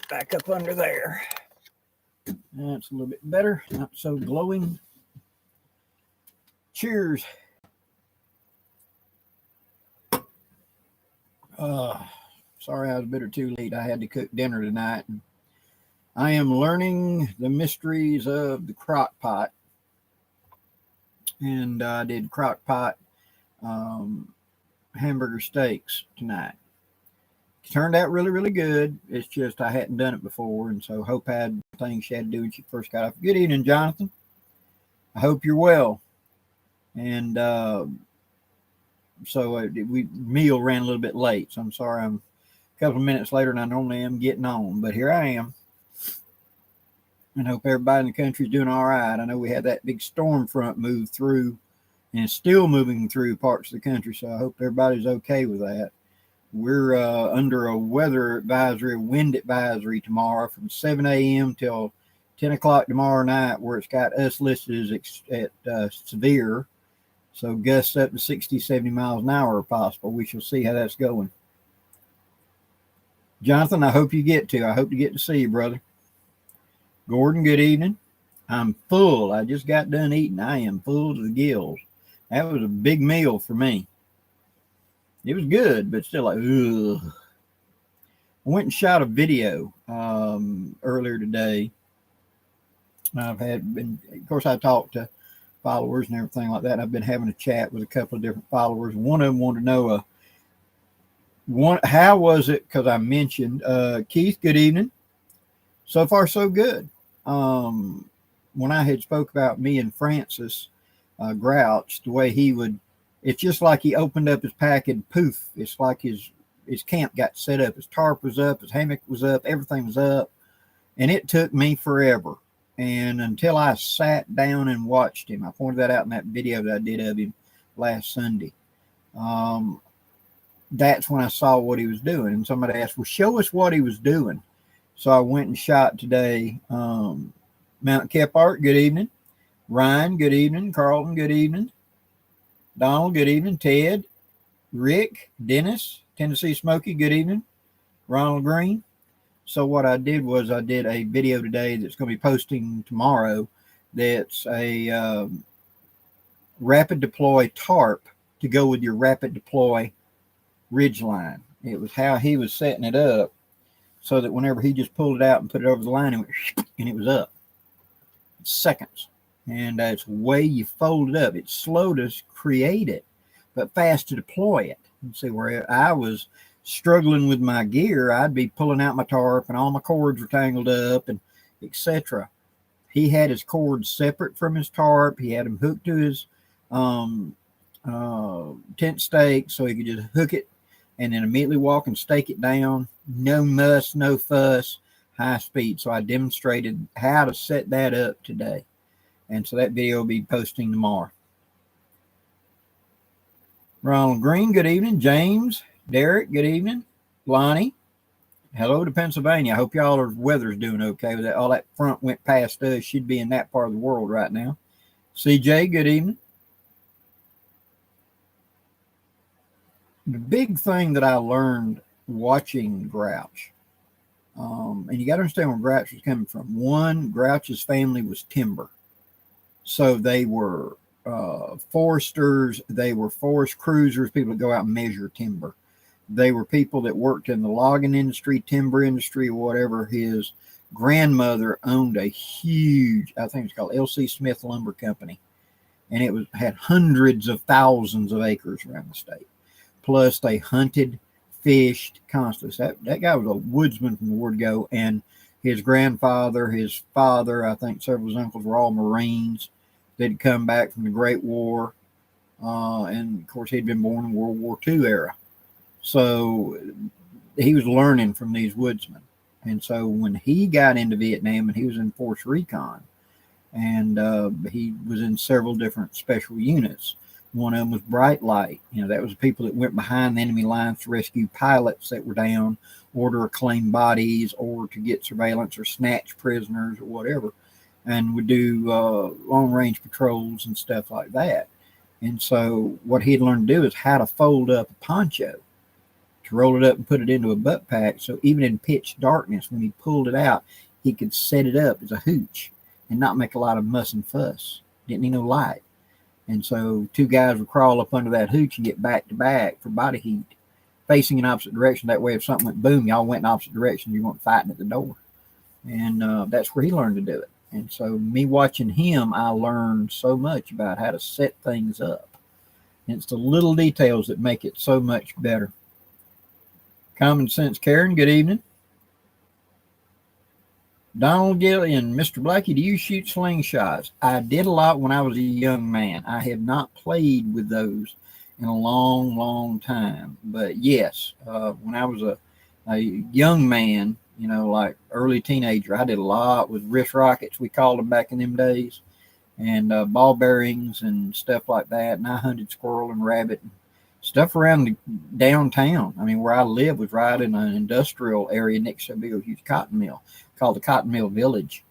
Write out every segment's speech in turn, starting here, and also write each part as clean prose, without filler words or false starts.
it back up under there. That's a little bit better, not so glowing. Cheers. Sorry I was a bit or too late. I had to cook dinner tonight. I am learning the mysteries of the crock pot. And I did crock pot hamburger steaks tonight. It turned out really, really good. It's just I hadn't done it before, and so Hope had things she had to do when she first got off. Good evening, Jonathan. I hope you're well. And so we meal ran a little bit late, so I'm sorry I'm a couple of minutes later than I normally am getting on, but here I am. And hope everybody in the country is doing all right. I know we had that big storm front move through, and it's still moving through parts of the country, so I hope everybody's okay with that. We're under a weather advisory, wind advisory tomorrow from 7 a.m. till 10 o'clock tomorrow night, where it's got us listed as at severe. So gusts up to 60, 70 miles an hour are possible. We shall see how that's going. Jonathan, I hope to get to see you, brother. Gordon, good evening. I'm full. I just got done eating. I am full to the gills. That was a big meal for me. It was good, but still like, ugh. I went and shot a video earlier today. Of course, I talked to followers and everything like that. I've been having a chat with a couple of different followers. One of them wanted to know, how was it? Because I mentioned, Keith, good evening. So far, so good. When I had spoke about me and Francis Grouch, the way he would, it's just like he opened up his pack and poof, it's like his camp got set up. His tarp was up, his hammock was up, everything was up. And it took me forever. And until I sat down and watched him, I pointed that out in that video that I did of him last Sunday. That's when I saw what he was doing. And somebody asked, well, show us what he was doing. So I went and shot today. Mount Kephart, good evening. Ryan, good evening. Carlton, good evening. Donald, good evening. Ted, Rick, Dennis, Tennessee Smoky, good evening. Ronald Green. So what I did was I did a video today that's going to be posting tomorrow. That's a rapid deploy tarp to go with your rapid deploy ridge line. It was how he was setting it up so that whenever he just pulled it out and put it over the line, and it was up. Seconds. And it's the way you fold it up. It's slow to create it, but fast to deploy it. You see, where I was struggling with my gear, I'd be pulling out my tarp and all my cords were tangled up and etc. He had his cords separate from his tarp. He had them hooked to his tent stake so he could just hook it and then immediately walk and stake it down. No muss, no fuss, high speed. So I demonstrated how to set that up today. And so that video will be posting tomorrow. Ronald Green, good evening. James, Derek, good evening. Lonnie, hello to Pennsylvania. I hope y'all weather's doing okay with that. All that front went past us. Should be in that part of the world right now. CJ, good evening. The big thing that I learned watching Grouch, and you got to understand where Grouch was coming from. One, Grouch's family was timber. So they were foresters, they were forest cruisers, people that go out and measure timber. They were people that worked in the logging industry, timber industry, or whatever. His grandmother owned a huge, I think it's called L.C. Smith Lumber Company. And it had hundreds of thousands of acres around the state. Plus they hunted, fished constantly. That guy was a woodsman from the word go. And his grandfather, his father, I think several of his uncles were all Marines. They'd come back from the Great War. And of course, he'd been born in World War II era. So he was learning from these woodsmen. And so when he got into Vietnam, and he was in Force Recon, and he was in several different special units. One of them was Bright Light. You know, that was the people that went behind the enemy lines to rescue pilots that were down, or to reclaim bodies, or to get surveillance or snatch prisoners or whatever. And would do long-range patrols and stuff like that. And so what he'd learned to do is how to fold up a poncho to roll it up and put it into a butt pack. So even in pitch darkness, when he pulled it out, he could set it up as a hooch and not make a lot of muss and fuss. Didn't need no light. And so two guys would crawl up under that hooch and get back to back for body heat, facing in opposite direction. That way, if something went boom, y'all went in opposite direction. You weren't fighting at the door. And that's where he learned to do it. And so me watching him, I learned so much about how to set things up. And it's the little details that make it so much better. Common Sense Karen, good evening. Donald Gillian, Mr. Blackie, do you shoot slingshots? I did a lot when I was a young man. I have not played with those in a long, long time. But yes, when I was a young man, you know, like early teenager, I did a lot with wrist rockets, we called them back in them days, and ball bearings and stuff like that. And I hunted squirrel and rabbit and stuff around the downtown. I mean, where I live was right in an industrial area next to a big huge cotton mill called the Cotton Mill Village.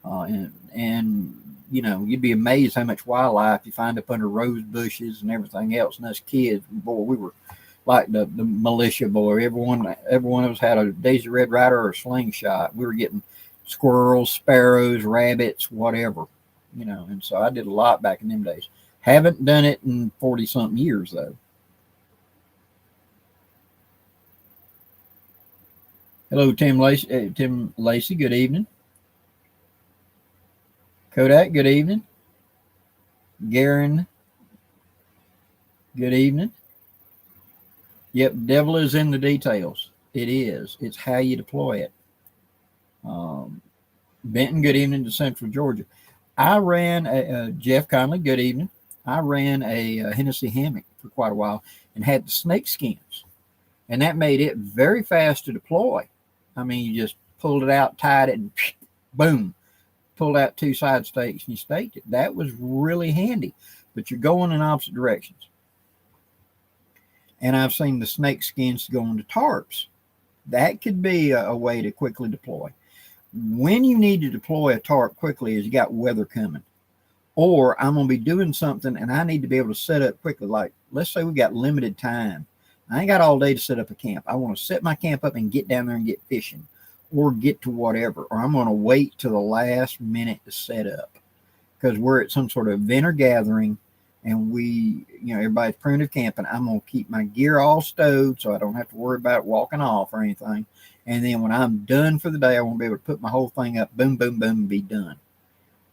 And you know, you'd be amazed how much wildlife you find up under rose bushes and everything else. And us kids, boy, we were like the militia boy. Everyone of us had a Daisy Red Ryder or a slingshot. We were getting squirrels, sparrows, rabbits, whatever, you know. And so I did a lot back in them days. Haven't done it in 40-something years, though. Hello, Tim Lacey, good evening. Kodak, good evening. Garen, good evening. Yep, devil is in the details. It is. It's how you deploy it. Benton, good evening to Central Georgia. I ran Jeff Conley, good evening. I ran a Hennessy hammock for quite a while and had the snake skins. And that made it very fast to deploy. I mean, you just pulled it out, tied it, and boom, pulled out two side stakes and you staked it. That was really handy, but you're going in opposite directions. And I've seen the snake skins go into tarps. That could be a way to quickly deploy. When you need to deploy a tarp quickly is you got weather coming. Or I'm going to be doing something and I need to be able to set up quickly. Like, let's say we got limited time. I ain't got all day to set up a camp. I want to set my camp up and get down there and get fishing or get to whatever. Or I'm going to wait till the last minute to set up because we're at some sort of event or gathering and we, you know, everybody's primitive camping. I'm going to keep my gear all stowed so I don't have to worry about walking off or anything. And then when I'm done for the day, I want to be able to put my whole thing up, boom, boom, boom, and be done.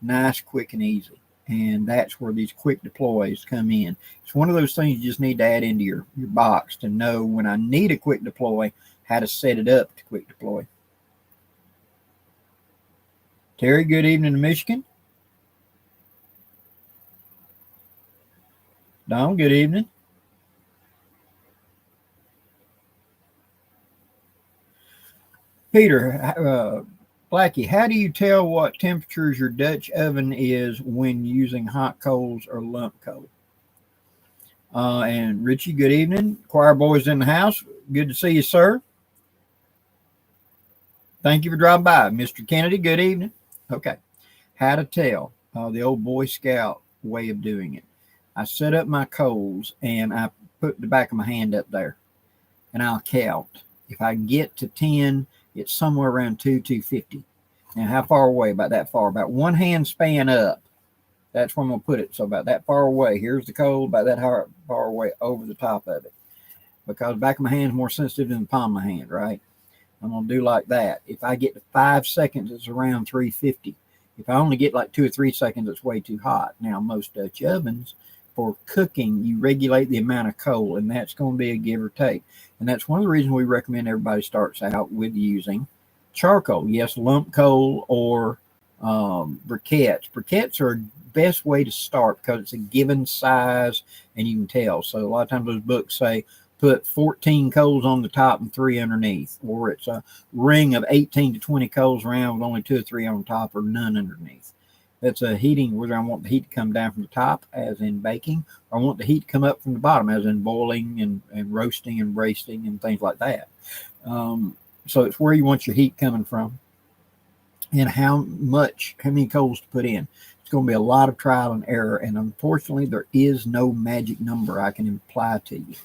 Nice, quick, and easy. And that's where these quick deploys come in. It's one of those things you just need to add into your box to know when I need a quick deploy, how to set it up to quick deploy. Terry, good evening to Michigan. Don, good evening. Peter, Blackie, how do you tell what temperatures your Dutch oven is when using hot coals or lump coal? And Richie, good evening. Choir boys in the house. Good to see you, sir. Thank you for dropping by. Mr. Kennedy, good evening. Okay. How to tell, the old Boy Scout way of doing it. I set up my coals and I put the back of my hand up there and I'll count. If I get to 10, it's somewhere around 250. Now, how far away? About that far. About one hand span up. That's where I'm going to put it. So about that far away. Here's the coal, about that far away over the top of it. Because the back of my hand is more sensitive than the palm of my hand, right? I'm going to do like that. If I get to 5 seconds, it's around 350. If I only get like 2 or 3 seconds, it's way too hot. Now, most Dutch ovens, for cooking, you regulate the amount of coal, and that's going to be a give or take. And that's one of the reasons we recommend everybody starts out with using charcoal. Yes, lump coal or briquettes. Briquettes are the best way to start because it's a given size and you can tell. So a lot of times those books say put 14 coals on the top and 3 underneath, or it's a ring of 18 to 20 coals around with only 2 or 3 on top or none underneath. That's a heating, whether I want the heat to come down from the top, as in baking, or I want the heat to come up from the bottom, as in boiling and roasting and basting and things like that. So it's where you want your heat coming from and how many coals to put in. It's going to be a lot of trial and error, and unfortunately, there is no magic number I can imply to you.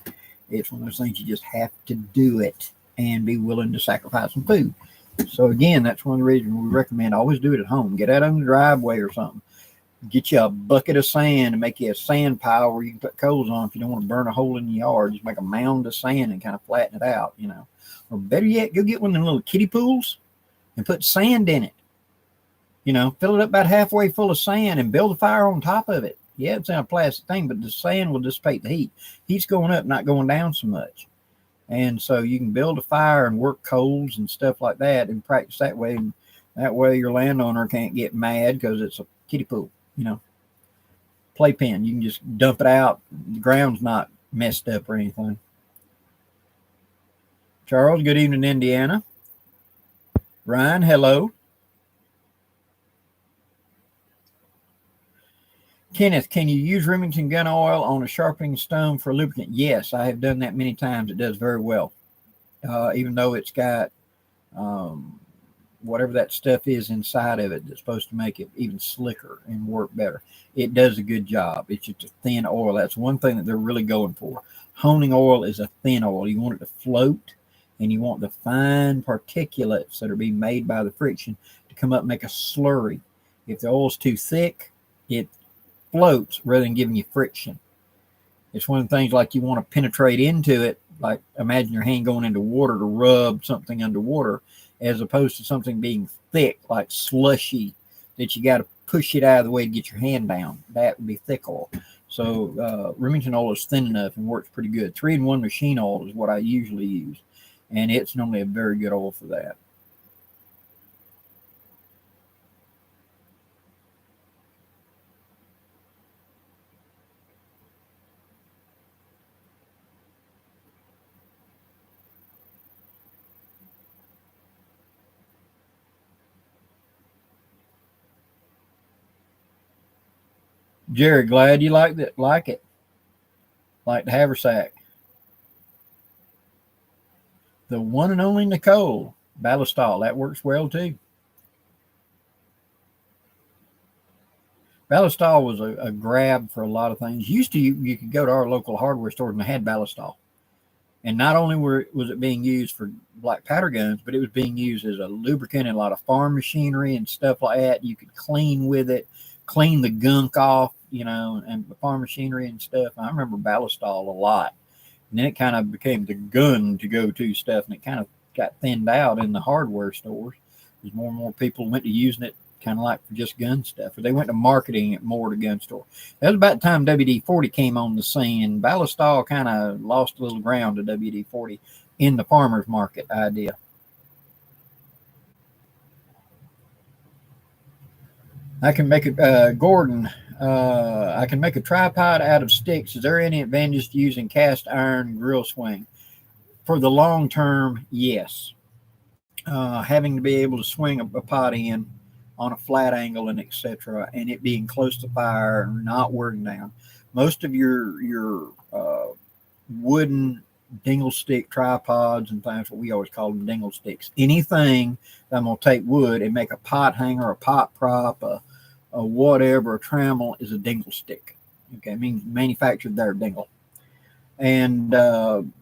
It's one of those things you just have to do it and be willing to sacrifice some food. So again, that's one of the reasons we recommend always do it at home. Get out on the driveway or something. Get you a bucket of sand and make you a sand pile where you can put coals on if you don't want to burn a hole in the yard. Just make a mound of sand and kind of flatten it out, you know. Or better yet, go get one of them little kiddie pools and put sand in it. You know, fill it up about halfway full of sand and build a fire on top of it. Yeah, it's in a plastic thing, but the sand will dissipate the heat. Heat's going up, not going down so much. And so you can build a fire and work coals and stuff like that and practice that way. And that way your landowner can't get mad because it's a kiddie pool, you know, playpen. You can just dump it out. The ground's not messed up or anything. Charles, good evening, Indiana. Ryan, hello. Kenneth, can you use Remington gun oil on a sharpening stone for lubricant? Yes, I have done that many times. It does very well. Even though it's got whatever that stuff is inside of it that's supposed to make it even slicker and work better. It does a good job. It's just a thin oil. That's one thing that they're really going for. Honing oil is a thin oil. You want it to float, and you want the fine particulates that are being made by the friction to come up and make a slurry. If the oil's too thick, it floats rather than giving you friction. It's one of the things like you want to penetrate into it, like imagine your hand going into water to rub something underwater, as opposed to something being thick, like slushy, that you got to push it out of the way to get your hand down. That would be thick oil. So Remington oil is thin enough and works pretty good. 3-in-1 machine oil is what I usually use, and it's normally a very good oil for that. Jerry, glad you like it. Like the haversack. The one and only Nicole Ballistol. That works well too. Ballistol was a grab for a lot of things. Used to, you could go to our local hardware store and they had Ballistol. And not only was it being used for black powder guns, but it was being used as a lubricant in a lot of farm machinery and stuff like that. You could clean with it, clean the gunk off, you know, and the farm machinery and stuff. I remember Ballistol a lot. And then it kind of became the gun to go to stuff, and it kind of got thinned out in the hardware stores. There's more and more people went to using it kind of like for just gun stuff, or they went to marketing it more to gun store. That was about the time WD-40 came on the scene. Ballistol kind of lost a little ground to WD-40 in the farmer's market idea. I can make it, Gordon, I can make a tripod out of sticks. Is there any advantage to using cast iron grill swing? For the long term, yes. Having to be able to swing a pot in on a flat angle and etc., and it being close to fire and not wearing down. Most of your wooden dingle stick tripods and things, what we always call them, dingle sticks. Anything that I'm going to take wood and make a pot hanger, a pot prop, a whatever, a trammel is a dingle stick. Okay, it means manufactured there, dingle. And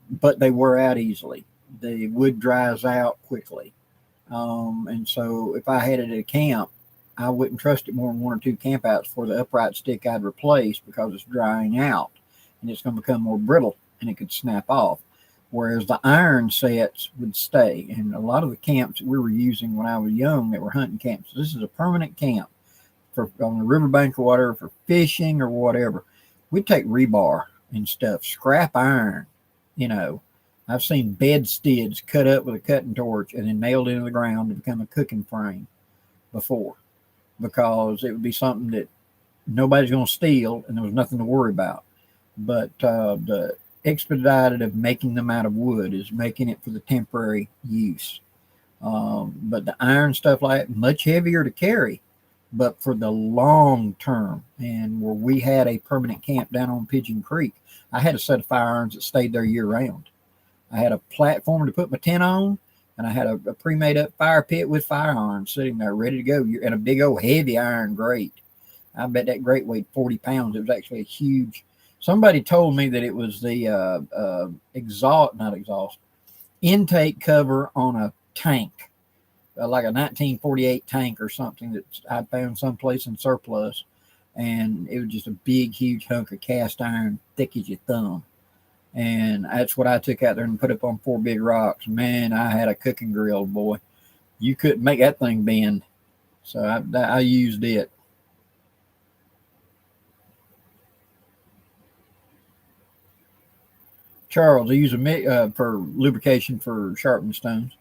but they wear out easily. The wood dries out quickly. And so if I had it at a camp, I wouldn't trust it more than 1 or 2 campouts for the upright stick I'd replace, because it's drying out and it's going to become more brittle and it could snap off. Whereas the iron sets would stay. And a lot of the camps we were using when I was young, that were hunting camps. This is a permanent camp for on the riverbank or whatever, for fishing or whatever. We'd take rebar and stuff, scrap iron, you know. I've seen bedsteads cut up with a cutting torch and then nailed into the ground to become a cooking frame before, because it would be something that nobody's going to steal and there was nothing to worry about. But the expedited of making them out of wood is making it for the temporary use. But the iron stuff like that, much heavier to carry, but for the long term. And where we had a permanent camp down on Pigeon Creek, I had a set of firearms that stayed there year round. I had a platform to put my tent on, and I had a pre-made up fire pit with firearms sitting there ready to go, and a big old heavy iron grate. I bet that grate weighed 40 pounds. It was actually a huge Somebody told me that it was the not exhaust, intake cover on a tank, like a 1948 tank or something that I found someplace in surplus. And it was just a big, huge hunk of cast iron, thick as your thumb. And that's what I took out there and put up on 4 big rocks. Man, I had a cooking grill, boy. You couldn't make that thing bend. So I used it. Charles, I use for lubrication for sharpening stones.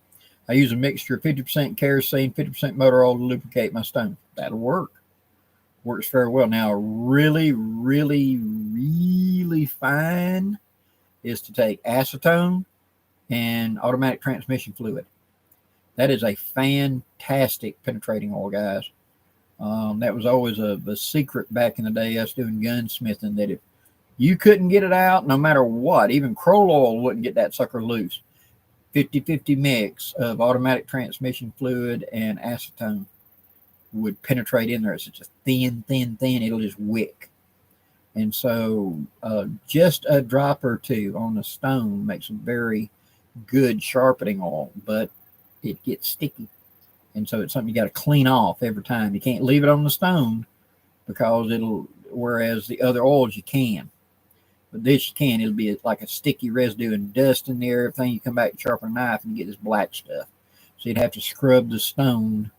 I use a mixture of 50% kerosene, 50% motor oil to lubricate my stone. That'll work. Works very well. Now, really, really, really fine is to take acetone and automatic transmission fluid. That is a fantastic penetrating oil, guys. That was always a secret back in the day, us doing gunsmithing, that if you couldn't get it out, no matter what, even Kroll oil wouldn't get that sucker loose. 50-50 mix of automatic transmission fluid and acetone would penetrate in there. It's just thin, it'll just wick. And so just a drop or two on the stone makes a very good sharpening oil, but it gets sticky. And so it's something you got to clean off every time. You can't leave it on the stone because whereas the other oils you can. But this you can. It'll be like a sticky residue and dust in there. Everything you come back and sharpen a knife and you get this black stuff. So you'd have to scrub the stone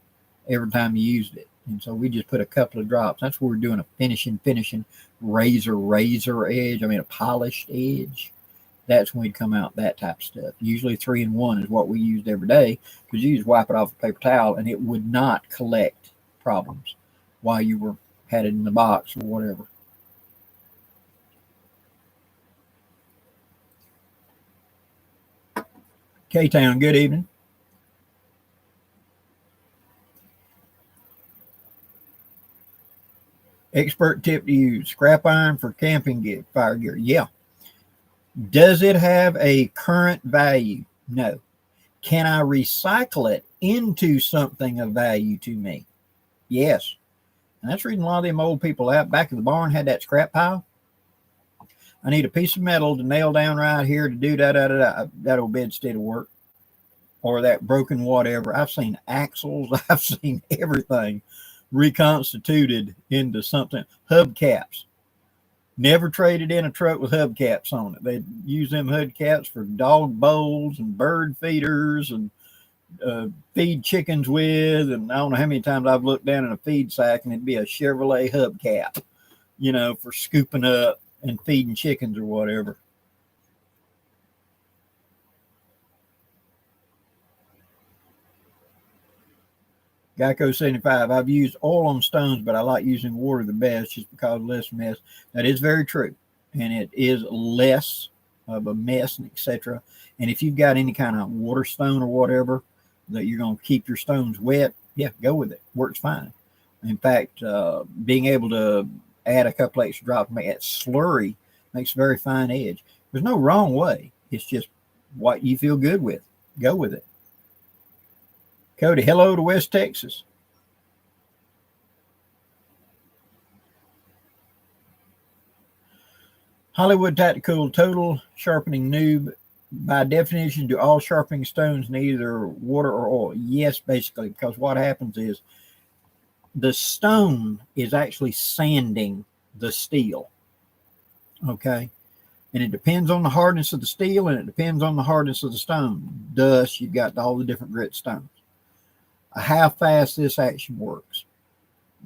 every time you used it. And so we just put a couple of drops. That's where we're doing a finishing razor edge. I mean, a polished edge. That's when we'd come out that type of stuff. Usually 3-in-1 is what we used every day, because you just wipe it off a paper towel and it would not collect problems while you had it in the box or whatever. K-Town, good evening. Expert tip to use scrap iron for camping gear, fire gear. Yeah. Does it have a current value? No. Can I recycle it into something of value to me? Yes. And that's the reason a lot of them old people out back of the barn had that scrap pile. I need a piece of metal to nail down right here to do that old bedstead of work, or that broken whatever. I've seen axles. I've seen everything reconstituted into something. Hubcaps. Never traded in a truck with hubcaps on it. They use them hubcaps for dog bowls and bird feeders and feed chickens with. And I don't know how many times I've looked down in a feed sack and it'd be a Chevrolet hubcap, for scooping up and feeding chickens or whatever. Geico 75. I've used oil on stones, but I like using water the best just because less mess. That is very true. And it is less of a mess, and etc. And if you've got any kind of water stone or whatever that you're going to keep your stones wet, yeah, go with it. Works fine. In fact, being able to add a couple extra drops to make that slurry makes a very fine edge. There's no wrong way. It's just what you feel good with. Go with it. Cody, hello to West Texas. Hollywood Tactical Total Sharpening Noob. By definition, do all sharpening stones need either water or oil? Yes, basically, because what happens is the stone is actually sanding the steel. Okay? And it depends on the hardness of the steel, and it depends on the hardness of the stone. Thus, you've got all the different grit stones. How fast this action works.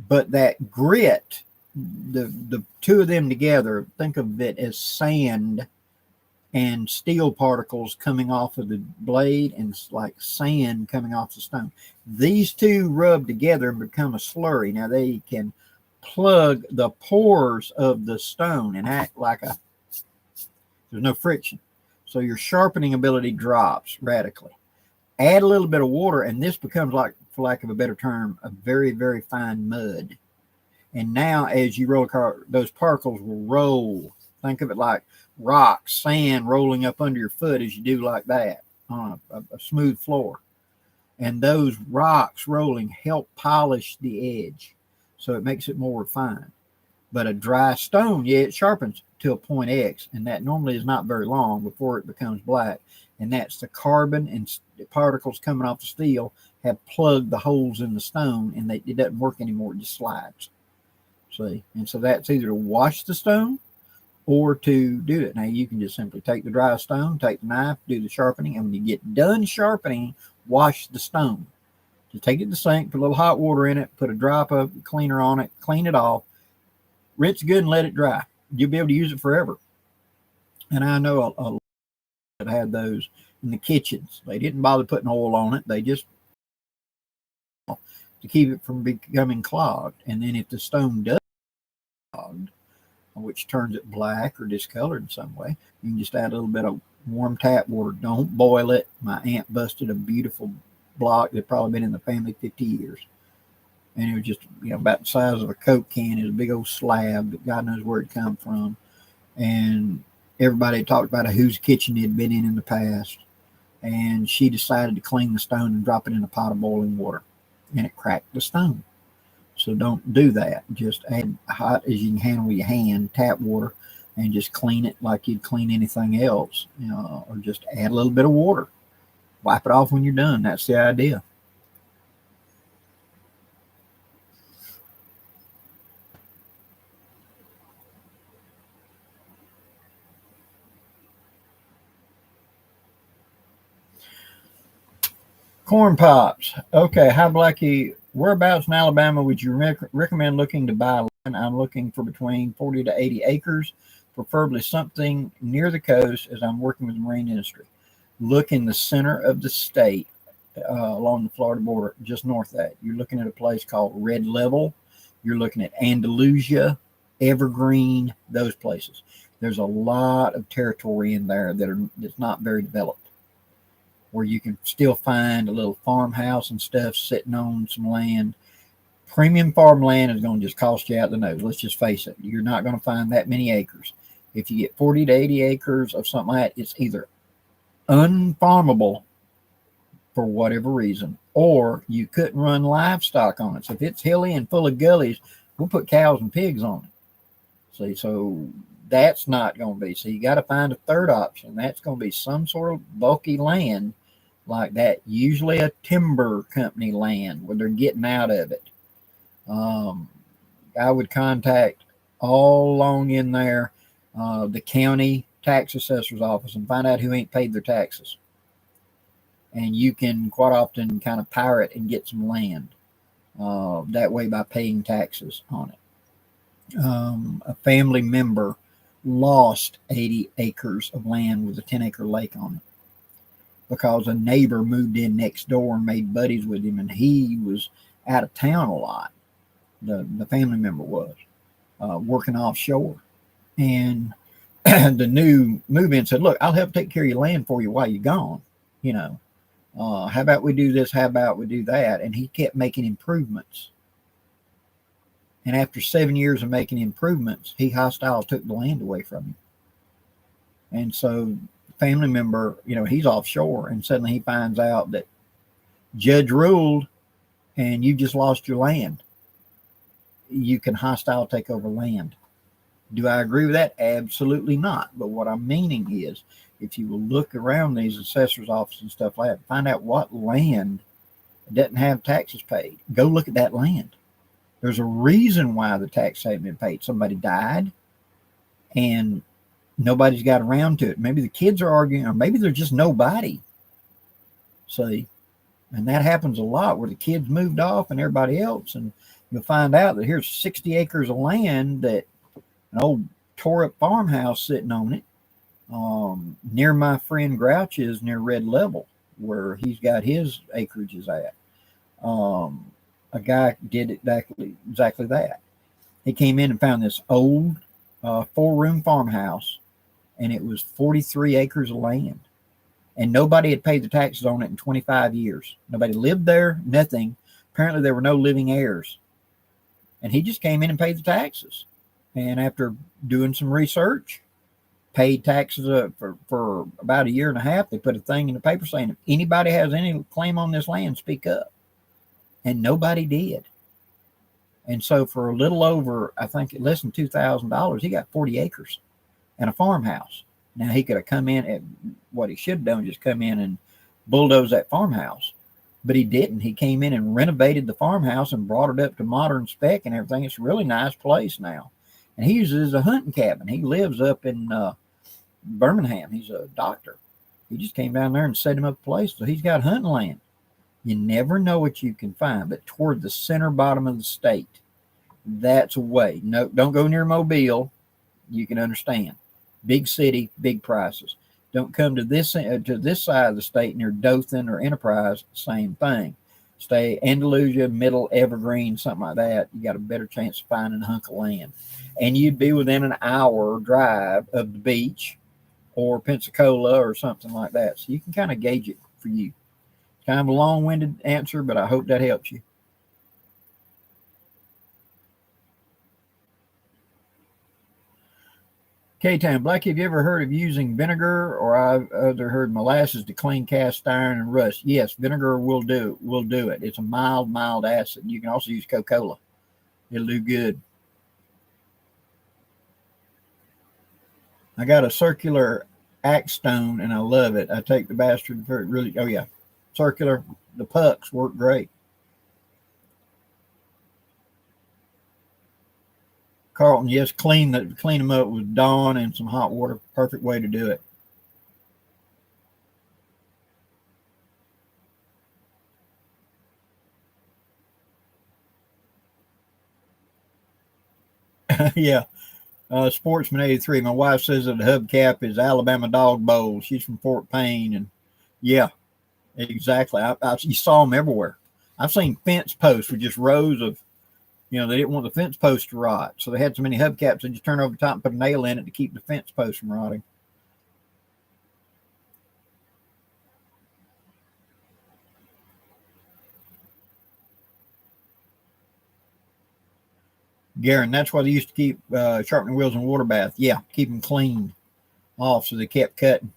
But that grit, the two of them together, think of it as sand and steel particles coming off of the blade, and it's like sand coming off the stone. These two rub together and become a slurry. Now they can plug the pores of the stone and act like there's no friction. So your sharpening ability drops radically. Add a little bit of water, and this becomes, like, for lack of a better term, a very, very fine mud. And now as you roll a car, those particles will roll. Think of it like rocks, sand rolling up under your foot as you do like that on a smooth floor. And those rocks rolling help polish the edge, so it makes it more refined. But a dry stone, yeah, it sharpens to a point X, and that normally is not very long before it becomes black. And that's the carbon and particles coming off the steel have plugged the holes in the stone, and it doesn't work anymore. It just slides. See, and so that's either to wash the stone or to do it. Now you can just simply take the dry stone, take the knife, do the sharpening, and when you get done sharpening, wash the stone. Just take it to the sink, put a little hot water in it, put a drop of cleaner on it, clean it off, rinse good, and let it dry. You'll be able to use it forever. And I know a lot that had those in the kitchens. They didn't bother putting oil on it. They just to keep it from becoming clogged. And then if the stone does clogged, which turns it black or discolored in some way, you can just add a little bit of warm tap water. Don't boil it. My aunt busted a beautiful block that probably been in the family 50 years. And it was just, about the size of a Coke can. It was a big old slab that God knows where it come from. And everybody talked about whose kitchen it had been in the past. And she decided to clean the stone and drop it in a pot of boiling water. And it cracked the stone. So don't do that. Just add hot as you can handle with your hand, tap water, and just clean it like you'd clean anything else. Or just add a little bit of water. Wipe it off when you're done. That's the idea. Corn pops. Okay, hi Blackie. Whereabouts in Alabama would you recommend looking to buy land? I'm looking for between 40 to 80 acres, preferably something near the coast as I'm working with the marine industry. Look in the center of the state along the Florida border, just north of that. You're looking at a place called Red Level. You're looking at Andalusia, Evergreen, those places. There's a lot of territory in there that's not very developed, where you can still find a little farmhouse and stuff sitting on some land. Premium farmland is going to just cost you out the nose. Let's just face it. You're not going to find that many acres. If you get 40 to 80 acres of something like that, it's either unfarmable for whatever reason, or you couldn't run livestock on it. So if it's hilly and full of gullies, we'll put cows and pigs on it. See, so that's not going to be. So you got to find a third option. That's going to be some sort of bulky land like that, usually a timber company land where they're getting out of it. I would contact all along in there the county tax assessor's office and find out who ain't paid their taxes. And you can quite often kind of pirate and get some land that way by paying taxes on it. A family member lost 80 acres of land with a 10-acre lake on it because a neighbor moved in next door and made buddies with him, and he was out of town a lot. The family member was working offshore, and the new move-in said, "Look, I'll help take care of your land for you while you're gone. How about we do this? How about we do that?" And he kept making improvements. And after 7 years of making improvements, he hostile took the land away from him. And so family member, he's offshore, and suddenly he finds out that judge ruled and you just lost your land. You can hostile take over land. Do I agree with that? Absolutely not. But what I'm meaning is, if you will look around these assessor's offices and stuff like that, find out what land doesn't have taxes paid. Go look at that land. There's a reason why the tax hasn't been paid. Somebody died and nobody's got around to it. Maybe the kids are arguing, or maybe there's just nobody. See, and that happens a lot where the kids moved off and everybody else, and you'll find out that here's 60 acres of land that an old tore up farmhouse sitting on it. Near my friend Grouch's, near Red Level, where he's got his acreages at. A guy did exactly that. He came in and found this old 4-room farmhouse, and it was 43 acres of land, and nobody had paid the taxes on it in 25 years. Nobody lived there, nothing. Apparently there were no living heirs, and he just came in and paid the taxes. And after doing some research, paid taxes for about a year and a half. They put a thing in the paper saying, if anybody has any claim on this land, speak up. And nobody did. And so for a little over, I think less than $2,000, he got 40 acres and a farmhouse. Now he could have come in at what he should have done, just come in and bulldoze that farmhouse. But he didn't. He came in and renovated the farmhouse and brought it up to modern spec and everything. It's a really nice place now. And he uses it as a hunting cabin. He lives up in Birmingham. He's a doctor. He just came down there and set him up a place. So he's got hunting land. You never know what you can find, but toward the center bottom of the state, that's a way. No, don't go near Mobile. You can understand. Big city, big prices. Don't come to this side of the state near Dothan or Enterprise. Same thing. Stay Andalusia, Middle Evergreen, something like that. You got a better chance of finding a hunk of land, and you'd be within an hour drive of the beach or Pensacola or something like that. So you can kind of gauge it for you. Kind of a long-winded answer, but I hope that helps you. K-Town, Blackie, have you ever heard of using vinegar, or I've other heard molasses to clean cast iron and rust? Yes, vinegar will do it. It's a mild acid. You can also use Coca-Cola. It'll do good. I got a circular axe stone and I love it. I take the bastard for it really. Oh yeah, circular. The pucks work great. Carlton, yes, clean them up with Dawn and some hot water. Perfect way to do it. Yeah. Sportsman 83. My wife says that the hubcap is Alabama Dog Bowl. She's from Fort Payne, and yeah, exactly. You saw them everywhere. I've seen fence posts with just rows of, they didn't want the fence post to rot, so they had so many hubcaps they just turn over the top and put a nail in it to keep the fence post from rotting. Garen, that's why they used to keep sharpening wheels in water bath. Yeah, keep them clean off so they kept cutting.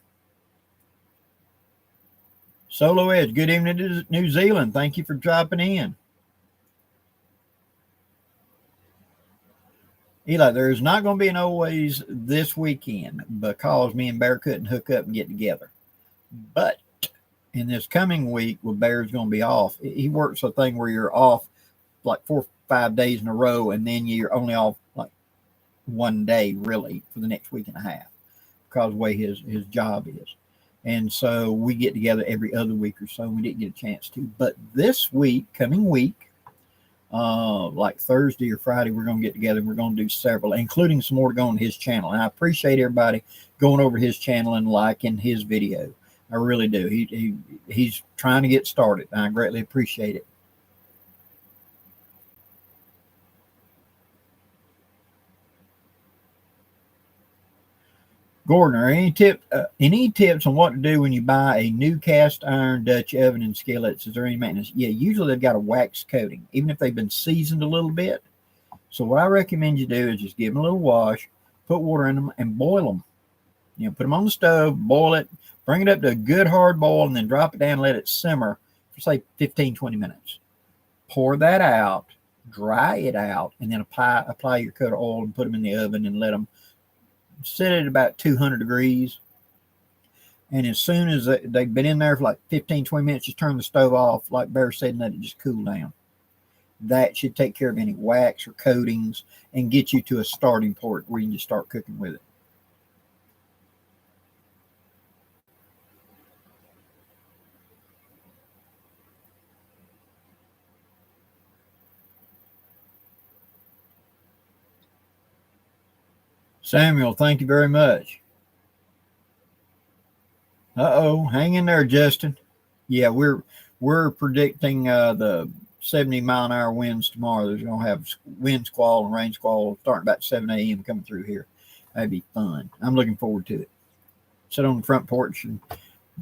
Solo Edge, good evening to New Zealand. Thank you for dropping in. Eli, there's not going to be an always this weekend because me and Bear couldn't hook up and get together. But in this coming week, well, Bear's going to be off. He works a thing where you're off like 4 or 5 days in a row, and then you're only off like one day really for the next week and a half because of the way his job is. And so we get together every other week or so, and we didn't get a chance to. But this week, coming week, like Thursday or Friday, we're going to get together and we're going to do several, including some more to go on his channel. And I appreciate everybody going over his channel and liking his video. I really do. He's trying to get started, and I greatly appreciate it. Gordon, any tips on what to do when you buy a new cast iron Dutch oven and skillets? Is there any maintenance? Yeah, usually they've got a wax coating, even if they've been seasoned a little bit. So what I recommend you do is just give them a little wash, put water in them, and boil them. Put them on the stove, boil it, bring it up to a good hard boil, and then drop it down and let it simmer for, say, 15, 20 minutes. Pour that out, dry it out, and then apply your coat of oil and put them in the oven and let them sit at about 200 degrees. And as soon as they've been in there for like 15, 20 minutes, just turn the stove off, like Bear said, and let it just cool down. That should take care of any wax or coatings and get you to a starting point where you can just start cooking with it. Samuel, thank you very much. Hang in there, Justin. Yeah, we're predicting the 70-mile-an-hour winds tomorrow. There's going to have wind squall and rain squall starting about 7 a.m. coming through here. That'd be fun. I'm looking forward to it. Sit on the front porch and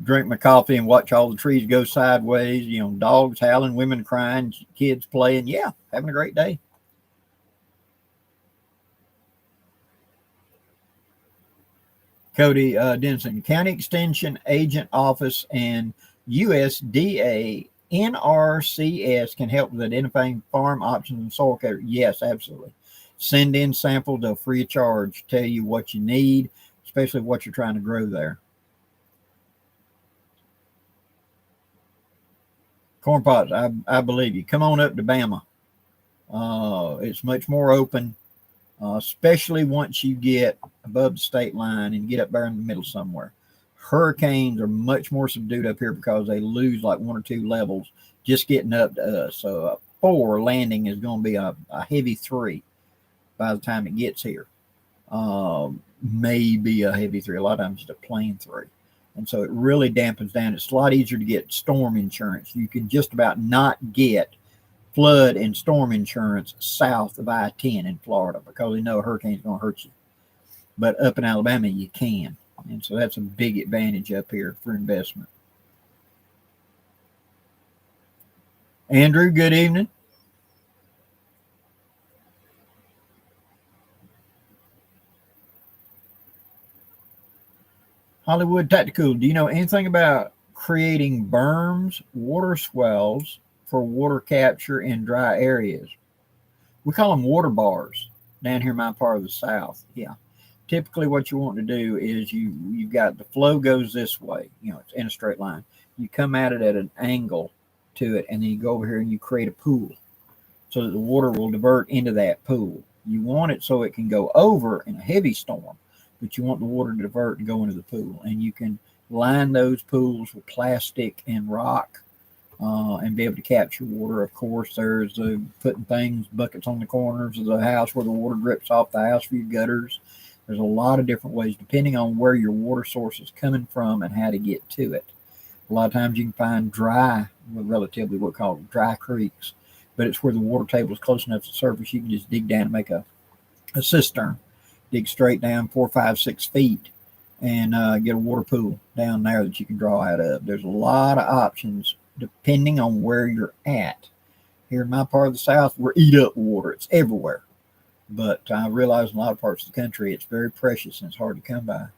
drink my coffee and watch all the trees go sideways. Dogs howling, women crying, kids playing. Yeah, having a great day. Cody Denson, County Extension Agent Office and USDA NRCS can help with identifying farm options and soil care. Yes, absolutely. Send in samples, they'll free of charge tell you what you need, especially what you're trying to grow there. Corn pots, I believe you. Come on up to Bama. It's much more open, especially once you get above the state line and get up there in the middle somewhere. Hurricanes are much more subdued up here because they lose like 1 or 2 levels just getting up to us. So a 4 landing is going to be a heavy 3 by the time it gets here. Maybe a heavy 3. A lot of times it's a plain 3. And so it really dampens down. It's a lot easier to get storm insurance. You can just about not get flood and storm insurance south of I-10 in Florida because they know a hurricane's going to hurt you. But up in Alabama, you can. And so that's a big advantage up here for investment. Andrew, good evening. Hollywood Tactical, do you know anything about creating berms, water swells for water capture in dry areas? We call them water bars down here in my part of the South. Yeah. Typically what you want to do is you've got the flow goes this way, it's in a straight line. You come at it at an angle to it, and then you go over here and you create a pool so that the water will divert into that pool. You want it so it can go over in a heavy storm, but you want the water to divert and go into the pool. And you can line those pools with plastic and rock and be able to capture water. Of course, there's putting buckets on the corners of the house where the water drips off the house for your gutters. There's a lot of different ways depending on where your water source is coming from and how to get to it. A lot of times you can find relatively what we call dry creeks, but it's where the water table is close enough to the surface you can just dig down and make a cistern. Dig straight down 4, 5, 6 feet and get a water pool down there that you can draw out of. There's a lot of options depending on where you're at. Here in my part of the South, we're eat up water. It's everywhere. But I realize in a lot of parts of the country, it's very precious and it's hard to come by.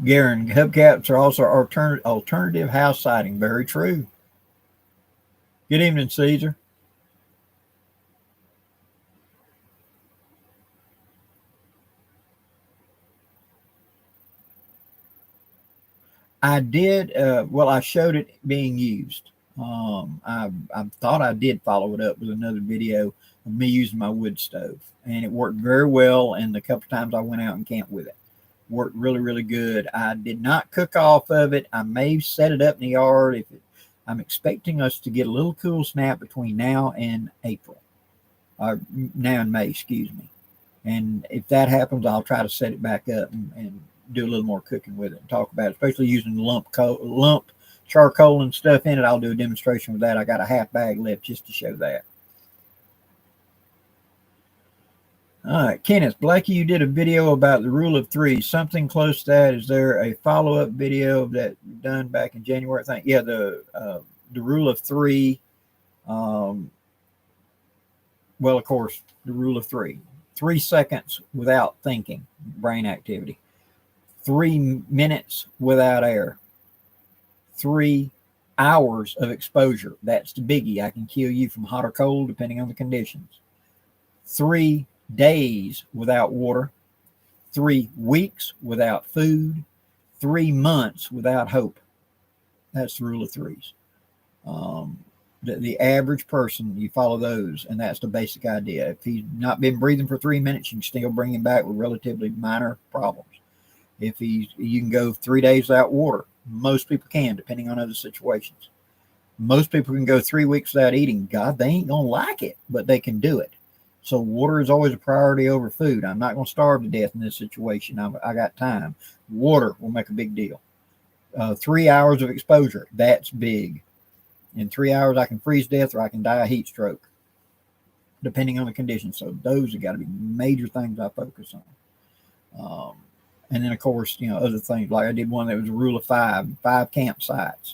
Garen, hubcaps are also alternative house siding. Very true. Good evening, Caesar. I did. I showed it being used. I thought I did follow it up with another video of me using my wood stove, and it worked very well. And the couple times I went out and camped with it, worked really, really good. I did not cook off of it. I may set it up in the yard. I'm expecting us to get a little cool snap between now and April, or now and May, excuse me. And if that happens, I'll try to set it back up and do a little more cooking with it and talk about it, especially using lump charcoal and stuff in it. I'll do a demonstration with that. I got a half bag left just to show that. All right, Kenneth, Blackie, you did a video about the rule of 3, something close to that. Is there a follow-up video that done back in January? I think, yeah, the rule of 3. Of course, the rule of 3. 3 seconds without thinking, brain activity. 3 minutes without air. 3 hours of exposure. That's the biggie. I can kill you from hot or cold depending on the conditions. 3 days without water. 3 weeks without food. 3 months without hope. That's the rule of 3s. The average person, you follow those, and that's the basic idea. If he's not been breathing for 3 minutes, you can still bring him back with relatively minor problems. If you can go 3 days without water. Most people can, depending on other situations. Most people can go 3 weeks without eating. God, they ain't going to like it, but they can do it. So water is always a priority over food. I'm not going to starve to death in this situation. I got time. Water will make a big deal. 3 hours of exposure, that's big. In 3 hours, I can freeze to death or I can die of heat stroke, depending on the conditions. So those have got to be major things I focus on. And then, of course, other things like I did one that was a rule of 5 campsites,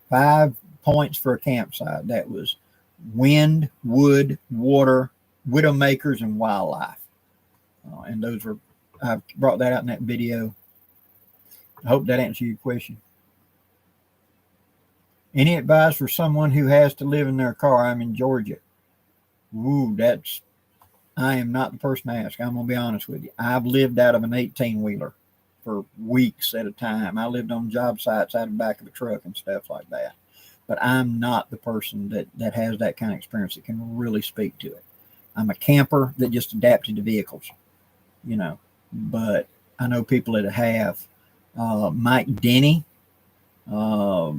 5 points for a campsite. That was wind, wood, water, widow makers, and wildlife. And those were, I brought that out in that video. I hope that answers your question. Any advice for someone who has to live in their car? I'm in Georgia. Ooh, I am not the person to ask. I'm going to be honest with you. I've lived out of an 18-wheeler for weeks at a time. I lived on job sites out of the back of a truck and stuff like that. But I'm not the person that has that kind of experience that can really speak to it. I'm a camper that just adapted to vehicles, you know. But I know people that have. Mike Denny, a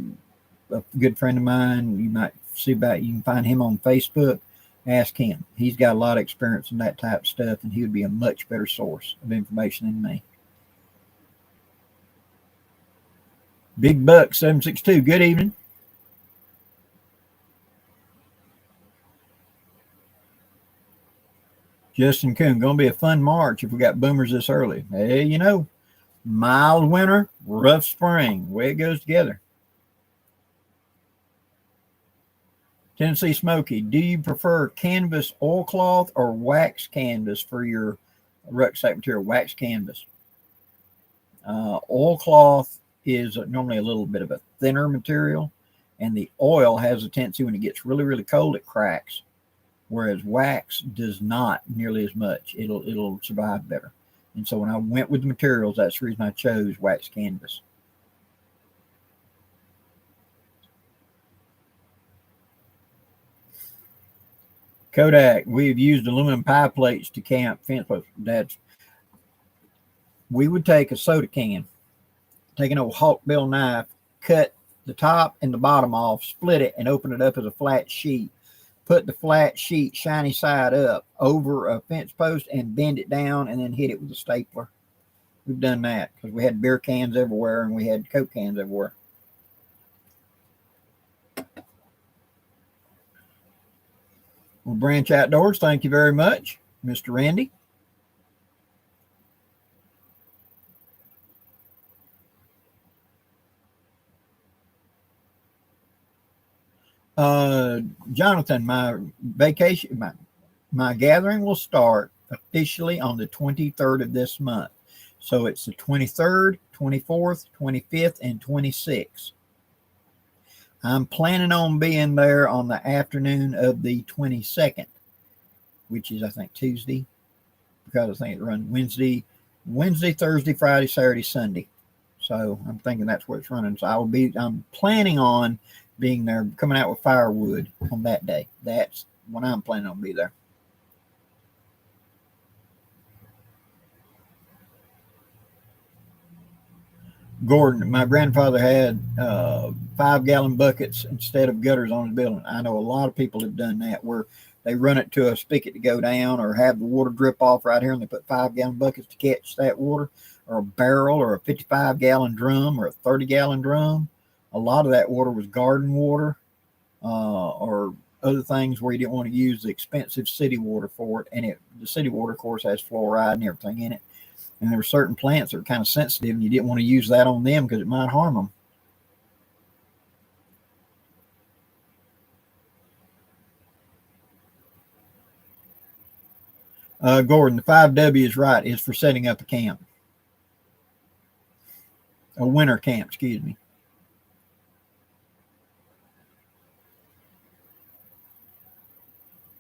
good friend of mine. You might see about. You can find him on Facebook. Ask him. He's got a lot of experience in that type of stuff, and he would be a much better source of information than me. Big Buck 762. Good evening. Justin Coon. Going to be a fun March if we got boomers this early. Hey, you know, mild winter, rough spring. The way it goes together. Tennessee Smoky, do you prefer canvas oilcloth or wax canvas for your rucksack material? Wax canvas. Oilcloth is normally a little bit of a thinner material, and the oil has a tendency when it gets really, really cold, it cracks. Whereas wax does not nearly as much. It'll survive better. And so when I went with the materials, that's the reason I chose wax canvas. Kodak, we've used aluminum pie plates to camp fence posts. We would take a soda can, take an old hawkbill knife, cut the top and the bottom off, split it, and open it up as a flat sheet. Put the flat sheet shiny side up over a fence post and bend it down, and then hit it with a stapler. We've done that because we had beer cans everywhere and we had Coke cans everywhere. Well, Branch Outdoors, thank you very much, Mr. Randy. Jonathan, my vacation, my gathering will start officially on the 23rd of this month. So it's the 23rd, 24th, 25th, and 26th. I'm planning on being there on the afternoon of the 22nd, which is, I think, Tuesday, because I think it runs Wednesday, Thursday, Friday, Saturday, Sunday. So I'm thinking that's where it's running. So I'm planning on being there, coming out with firewood on that day. That's when I'm planning on be there. Gordon, my grandfather had 5-gallon buckets instead of gutters on his building. I know a lot of people have done that where they run it to a spigot to go down or have the water drip off right here and they put 5-gallon buckets to catch that water, or a barrel or a 55-gallon drum or a 30-gallon drum. A lot of that water was garden water or other things where you didn't want to use the expensive city water for it. And the city water, of course, has fluoride and everything in it. And there were certain plants that were kind of sensitive, and you didn't want to use that on them because it might harm them. Gordon, the 5W is right. It's for setting up a camp. A winter camp, excuse me.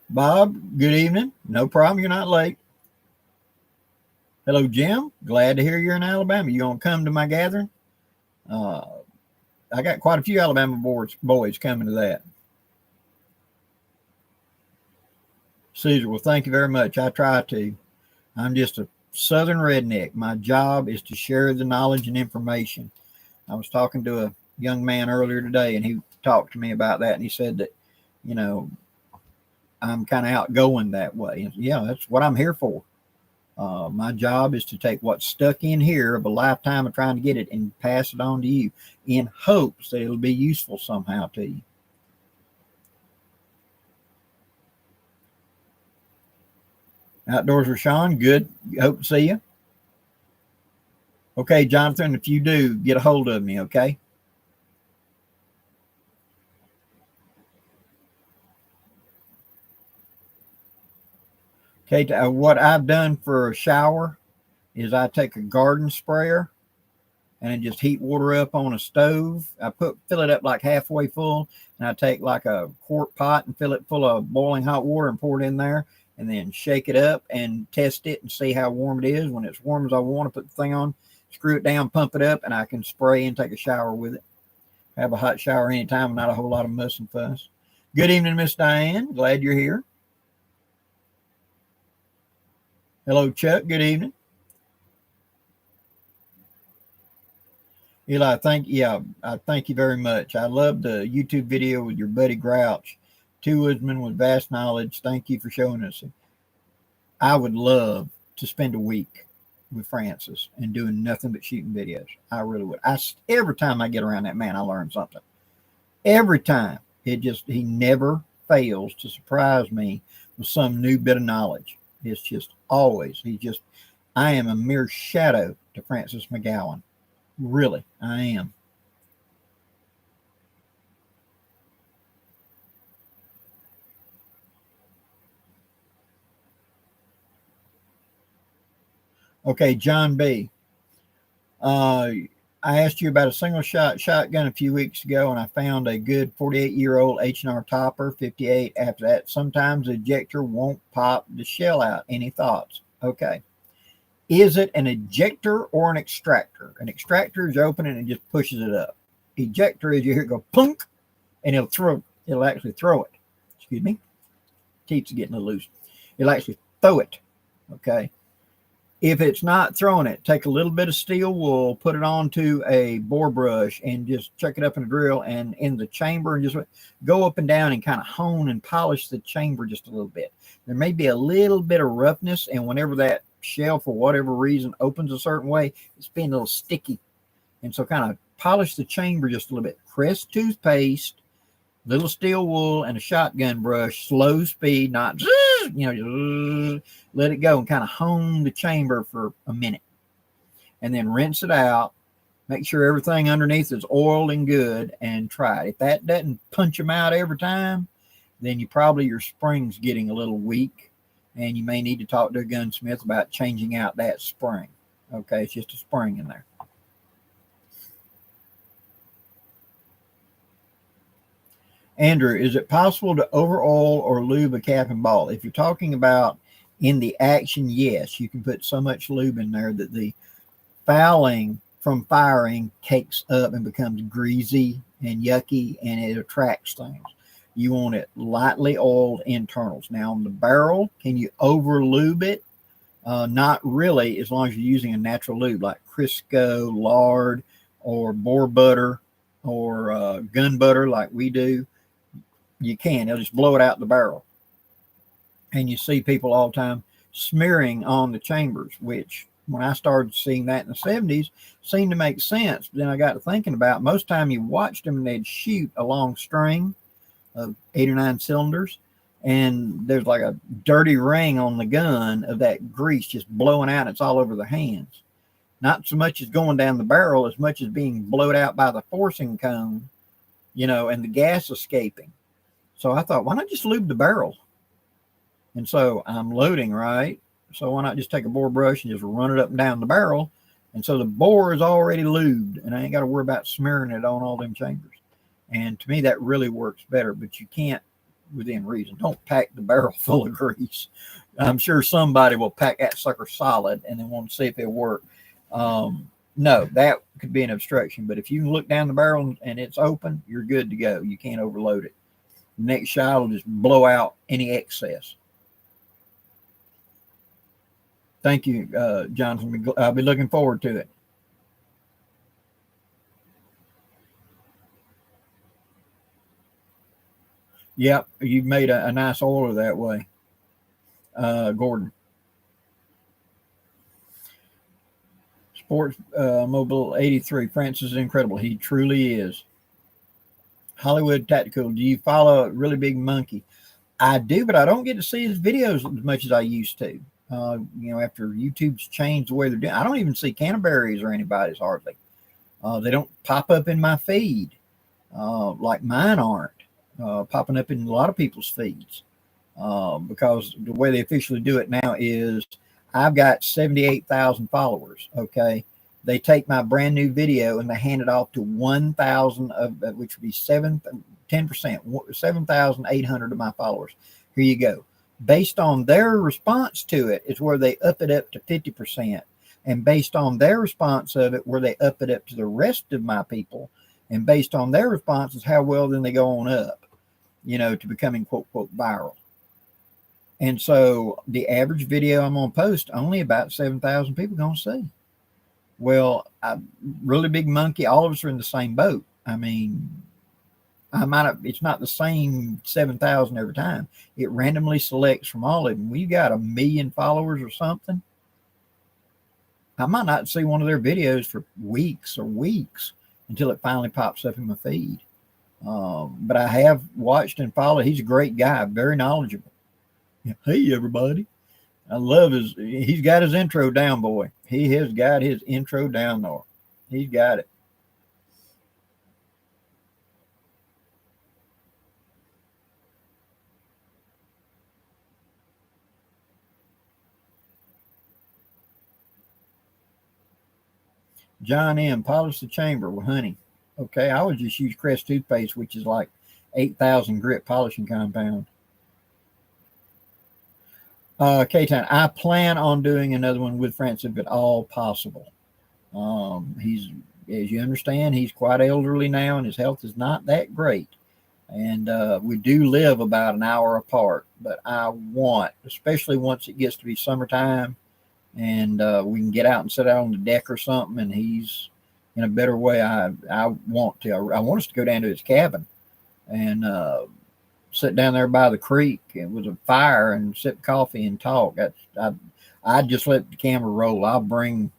Bob, good evening. No problem. You're not late. Hello, Jim. Glad to hear you're in Alabama. You gonna come to my gathering? I got quite a few Alabama boys coming to that. Caesar, well, thank you very much. I try to. I'm just a Southern redneck. My job is to share the knowledge and information. I was talking to a young man earlier today, and he talked to me about that, and he said that, you know, I'm kind of outgoing that way. And yeah, that's what I'm here for. My job is to take what's stuck in here of a lifetime of trying to get it and pass it on to you in hopes that it'll be useful somehow to you. Outdoors Rashawn, good. Hope to see you. Okay, Jonathan, if you do, get a hold of me, okay? Okay, what I've done for a shower is I take a garden sprayer and then just heat water up on a stove. Fill it up like halfway full, and I take like a quart pot and fill it full of boiling hot water and pour it in there, and then shake it up and test it and see how warm it is. When it's warm as I want to, put the thing on, screw it down, pump it up, and I can spray and take a shower with it. Have a hot shower anytime, not a whole lot of muss and fuss. Good evening, Miss Diane. Glad you're here. Hello, Chuck. Good evening. Eli, I thank you very much. I love the YouTube video with your buddy Grouch, two woodsmen with vast knowledge. Thank you for showing us. I would love to spend a week with Francis and doing nothing but shooting videos. I really would. Every time I get around that man, I learn something. Every time. He never fails to surprise me with some new bit of knowledge. It's just always, I am a mere shadow to Francis McGowan. Really, I am. Okay, John B. I asked you about a single shot shotgun a few weeks ago, and I found a good 48-year-old H&R Topper 58. After that, sometimes the ejector won't pop the shell out. Any thoughts? Okay. Is it an ejector or an extractor? An extractor is open and it just pushes it up. Ejector is you hear it go plunk, and it'll actually throw it. Excuse me. Teeth's getting a little loose. It'll actually throw it. Okay. If it's not throwing it, take a little bit of steel wool, put it onto a bore brush, and just chuck it up in a drill and in the chamber, and just go up and down and kind of hone and polish the chamber just a little bit. There may be a little bit of roughness, and whenever that shell, for whatever reason, opens a certain way, it's being a little sticky. And so kind of polish the chamber just a little bit. Crest toothpaste, little steel wool, and a shotgun brush, slow speed, not, let it go and kind of hone the chamber for a minute. And then rinse it out. Make sure everything underneath is oiled and good, and try it. If that doesn't punch them out every time, then your spring's getting a little weak, and you may need to talk to a gunsmith about changing out that spring. Okay, it's just a spring in there. Andrew, is it possible to over-oil or lube a cap and ball? If you're talking about in the action, yes, you can put so much lube in there that the fouling from firing cakes up and becomes greasy and yucky, and it attracts things. You want it lightly oiled internals. Now on the barrel, can you over lube it? Not really, as long as you're using a natural lube like Crisco, lard, or boar butter, or gun butter like we do. You can. It'll just blow it out the barrel. And you see people all the time smearing on the chambers, which when I started seeing that in the 70s, seemed to make sense. But then I got to thinking about most time you watched them and they'd shoot a long string of 8 or 9 cylinders, and there's like a dirty ring on the gun of that grease just blowing out. It's all over the hands. Not so much as going down the barrel as much as being blown out by the forcing cone, and the gas escaping. So I thought, why not just lube the barrel? And so I'm loading, right? So why not just take a bore brush and just run it up and down the barrel? And so the bore is already lubed, and I ain't got to worry about smearing it on all them chambers. And to me, that really works better, but you can't, within reason. Don't pack the barrel full of grease. I'm sure somebody will pack that sucker solid and then want to see if it'll work. No, that could be an obstruction. But if you look down the barrel and it's open, you're good to go. You can't overload it. The next shot will just blow out any excess. Thank you, Jonathan. I'll be looking forward to it. Yep, you've made a nice oiler that way, Gordon. Sports Mobile 83. Francis is incredible. He truly is. Hollywood Tactical. Do you follow Really Big Monkey? I do, but I don't get to see his videos as much as I used to. After YouTube's changed the way they're doing, I don't even see Canterbury's or anybody's hardly. They don't pop up in my feed like mine aren't popping up in a lot of people's feeds because the way they officially do it now is I've got 78,000 followers. Okay. They take my brand new video and they hand it off to 1,000 of, which would be 10%, 7,800 of my followers. Here you go. Based on their response to it is where they up it up to 50%. And based on their response of it, where they up it up to the rest of my people. And based on their response is how well then they go on up, to becoming quote, quote, viral. And so the average video I'm going to post, only about 7,000 people going to see. Well, really big monkey, all of us are in the same boat. I mean, it's not the same 7,000 every time. It randomly selects from all of them. We've got 1 million followers or something. I might not see one of their videos for weeks until it finally pops up in my feed. But I have watched and followed. He's a great guy, very knowledgeable. Hey, everybody. I love he's got his intro down, boy. He has got his intro down there. He's got it. John M. Polish the chamber with honey. Okay, I would just use Crest toothpaste, which is like 8,000 grit polishing compound. K-Town, I plan on doing another one with Francis if at all possible. He's, as you understand, he's quite elderly now and his health is not that great. And we do live about an hour apart, but I want, especially once it gets to be summertime and we can get out and sit out on the deck or something and he's in a better way, I want us to go down to his cabin and sit down there by the creek with a fire and sip coffee and talk. I just let the camera roll. I'll bring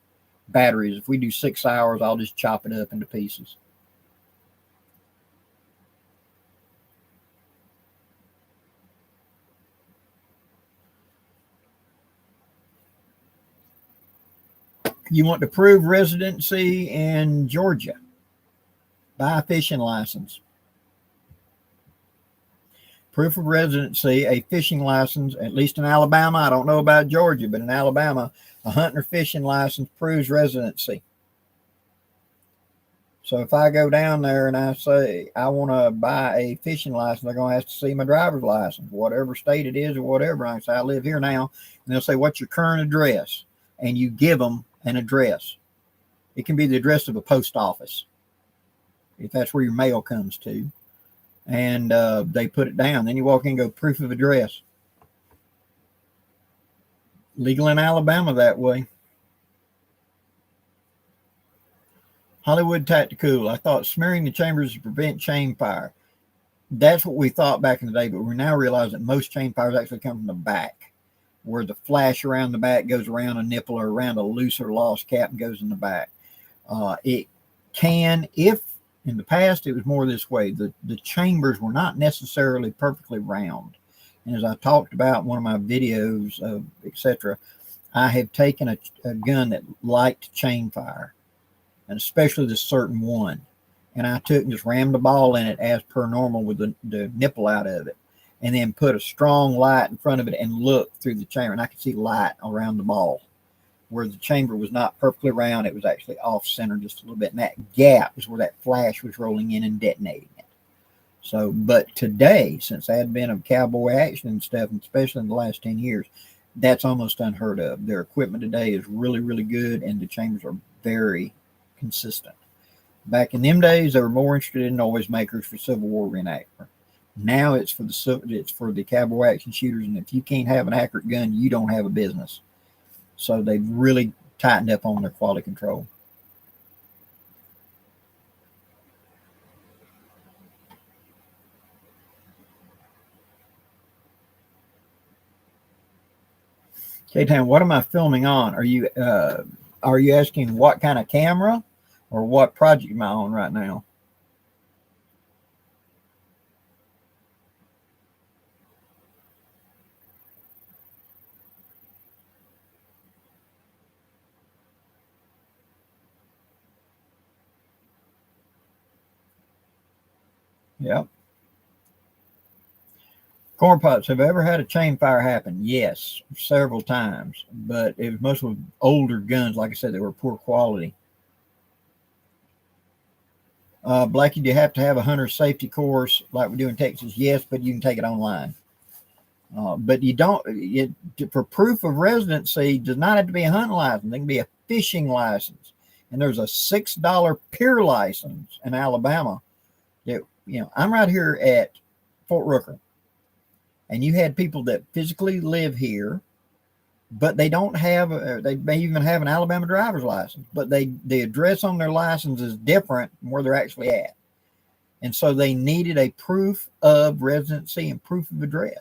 batteries. If we do 6 hours, I'll just chop it up into pieces. You want to prove residency in Georgia? Buy a fishing license. Proof of residency, a fishing license, at least in Alabama. I don't know about Georgia, but in Alabama, a hunting or fishing license proves residency. So if I go down there and I say I want to buy a fishing license, they're going to have to see my driver's license, whatever state it is or whatever. I say I live here now, and they'll say, what's your current address? And you give them an address. It can be the address of a post office, if that's where your mail comes to. And they put it down. Then you walk in and go, proof of address. Legal in Alabama that way. Hollywood Tactical. I thought smearing the chambers to prevent chain fire. That's what we thought back in the day, but we now realize that most chain fires actually come from the back, where the flash around the back goes around a nipple or around a loose or lost cap and goes in the back. It can, if in the past it was more this way, the chambers were not necessarily perfectly round. And as I talked about in one of my videos, etc., I have taken a gun that liked chain fire, and especially this certain one. And I took and just rammed the ball in it as per normal with the nipple out of it. And then put a strong light in front of it and looked through the chamber. And I could see light around the ball. Where the chamber was not perfectly round, it was actually off-center just a little bit. And that gap is where that flash was rolling in and detonating it. So, but today, since I had been of cowboy action and stuff, and especially in the last 10 years, that's almost unheard of. Their equipment today is really, really good, and the chambers are very consistent. Back in them days, they were more interested in noise makers for Civil War reenactment. Now it's for the cowboy action shooters, and if you can't have an accurate gun, you don't have a business. So they've really tightened up on their quality control. K-Town, what am I filming on? Are you asking what kind of camera or what project am I on right now? Yep. Corn pops, have I ever had a chain fire happen? Yes, several times, but it was mostly older guns. Like I said, they were poor quality. Blackie, do you have to have a hunter safety course like we do in Texas? Yes, but you can take it online. But you don't, for proof of residency, does not have to be a hunting license. It can be a fishing license. And there's a $6 pier license in Alabama that, I'm right here at Fort Rooker. And you had people that physically live here, but they don't have, they may even have an Alabama driver's license, but the address on their license is different from where they're actually at. And so they needed a proof of residency and proof of address.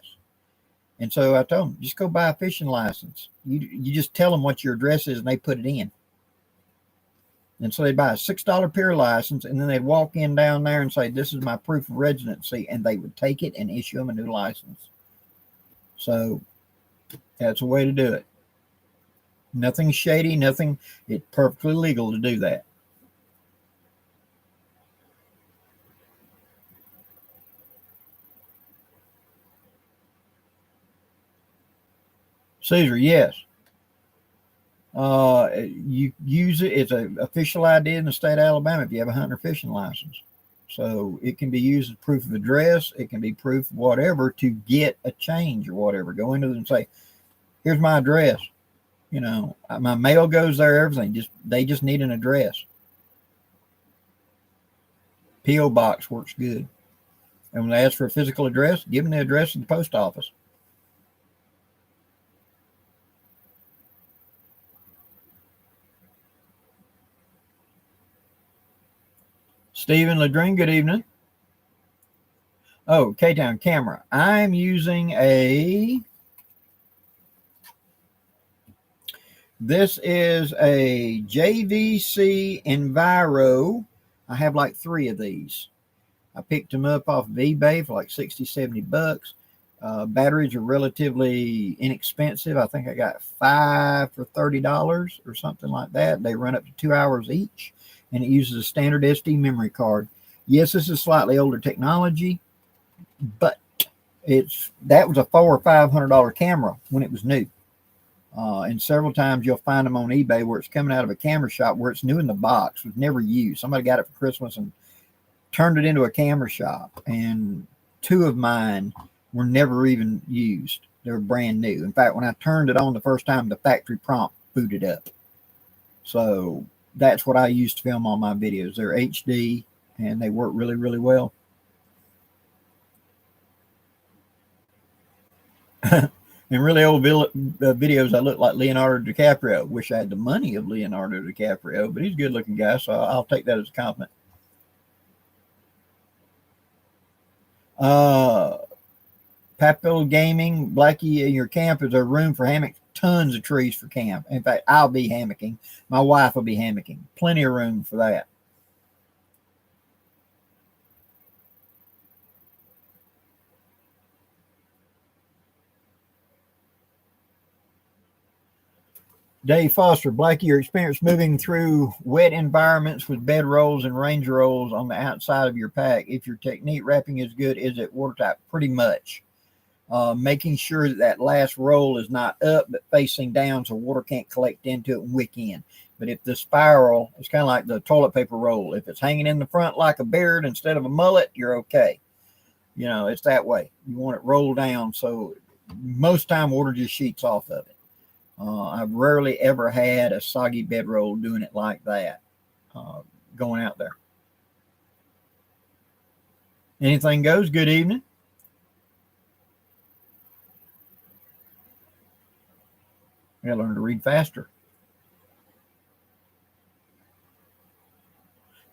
And so I told them, just go buy a fishing license. You just tell them what your address is and they put it in. And so they'd buy a $6 pier license, and then they'd walk in down there and say, this is my proof of residency. And they would take it and issue them a new license. So that's a way to do it. Nothing shady, nothing. It's perfectly legal to do that. Caesar, yes. You use it. It's an official ID in the state of Alabama if you have a hunting or fishing license. So it can be used as proof of address. It can be proof of whatever to get a change or whatever. Go into them and say, here's my address. My mail goes there, everything. They just need an address. P.O. box works good. And when they ask for a physical address, give them the address of the post office. Stephen Ladrine, good evening. Oh, K-Town camera. I'm using this is a JVC Enviro. I have like 3 of these. I picked them up off of eBay for like 60, 70 bucks. Batteries are relatively inexpensive. I think I got 5 for $30 or something like that. They run up to 2 hours each, and it uses a standard SD memory card. Yes, this is slightly older technology, but that was a $400 or $500 camera when it was new. And several times you'll find them on eBay where it's coming out of a camera shop where it's new in the box, was never used. Somebody got it for Christmas and turned it into a camera shop. And 2 of mine were never even used. They were brand new. In fact, when I turned it on the first time, the factory prompt booted up. So that's what I use to film all my videos. They're HD and they work really, really well. In really old videos, I look like Leonardo DiCaprio. Wish I had the money of Leonardo DiCaprio, but he's a good looking guy, so I'll take that as a compliment. Papil Gaming, Blackie, in your camp, is there room for hammock? Tons of trees for camp. In fact, I'll be hammocking. My wife will be hammocking. Plenty of room for that. Dave Foster, Blackie, your experience moving through wet environments with bed rolls and ranger rolls on the outside of your pack. If your technique wrapping is good, is it watertight? Pretty much. Making sure that last roll is not up but facing down so water can't collect into it and wick in. But if the spiral is kind of like the toilet paper roll, if it's hanging in the front like a beard instead of a mullet, you're okay. It's that way. You want it rolled down so most time water just sheets off of it. I've rarely ever had a soggy bedroll doing it like that, going out there. Anything goes. Good evening. I gotta learn to read faster.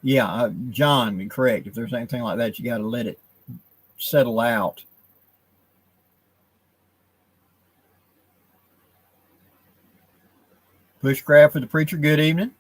Yeah, John, correct. If there's anything like that, you got to let it settle out. Bushcraft for the preacher. Good evening.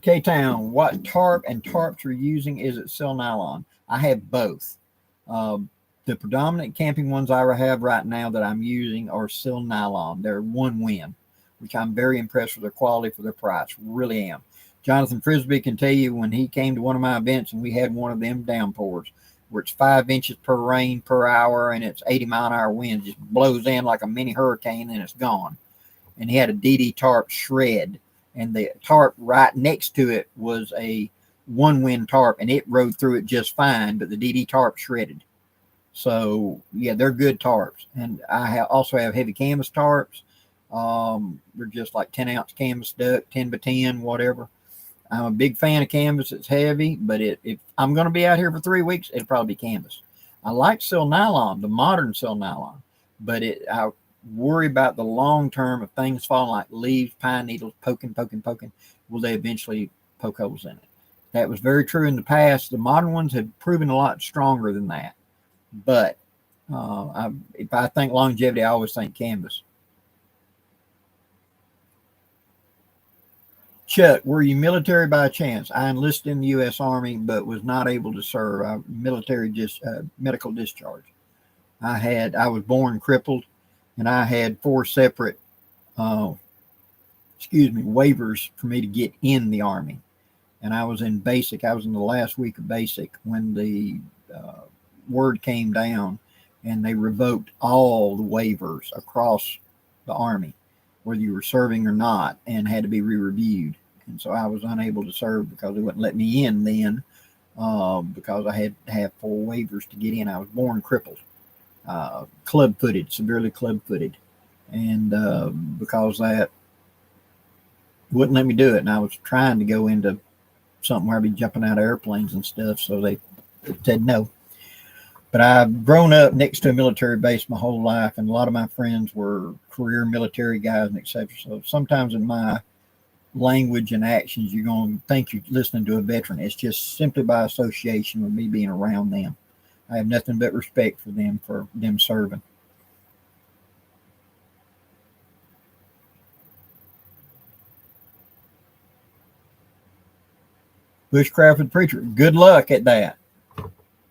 K-Town, what tarp and tarps you're using? Is it sil nylon? I have both. The predominant camping ones I have right now that I'm using are sil nylon. They're one win, which I'm very impressed with their quality for their price. Really am. Jonathan Frisbee can tell you when he came to one of my events and we had one of them downpours where it's 5 inches per rain per hour and it's 80-mile-an-hour wind, just blows in like a mini hurricane and it's gone. And he had a DD tarp shred, and the tarp right next to it was a one wind tarp, and it rode through it just fine, but the DD tarp shredded. So yeah, they're good tarps. And I also have heavy canvas tarps. They're just like 10-ounce canvas duck, 10 by 10, whatever. I'm a big fan of canvas. It's heavy, but if I'm going to be out here for 3 weeks, it'll probably be canvas. I like sil nylon, the modern sil nylon, but I worry about the long term of things falling like leaves, pine needles, poking. Will they eventually poke holes in it? That was very true in the past. The modern ones have proven a lot stronger than that. But if I think longevity, I always think canvas. Chuck, were you military by chance? I enlisted in the U.S. Army, but was not able to serve. Medical discharge. I was born crippled, and I had 4 separate, waivers for me to get in the Army. And I was in basic. I was in the last week of basic when the word came down, and they revoked all the waivers across the Army, whether you were serving or not, and had to be re-reviewed. And so I was unable to serve because they wouldn't let me in then, because I had to have 4 waivers to get in. I was born crippled, club-footed, severely club-footed, and because that wouldn't let me do it. And I was trying to go into something where I'd be jumping out of airplanes and stuff, so they said no. But I've grown up next to a military base my whole life, and a lot of my friends were career military guys and etc. So sometimes in my language and actions, you're going to think you're listening to a veteran. It's just simply by association with me being around them. I have nothing but respect for them serving. Bushcrafted preacher, good luck at that.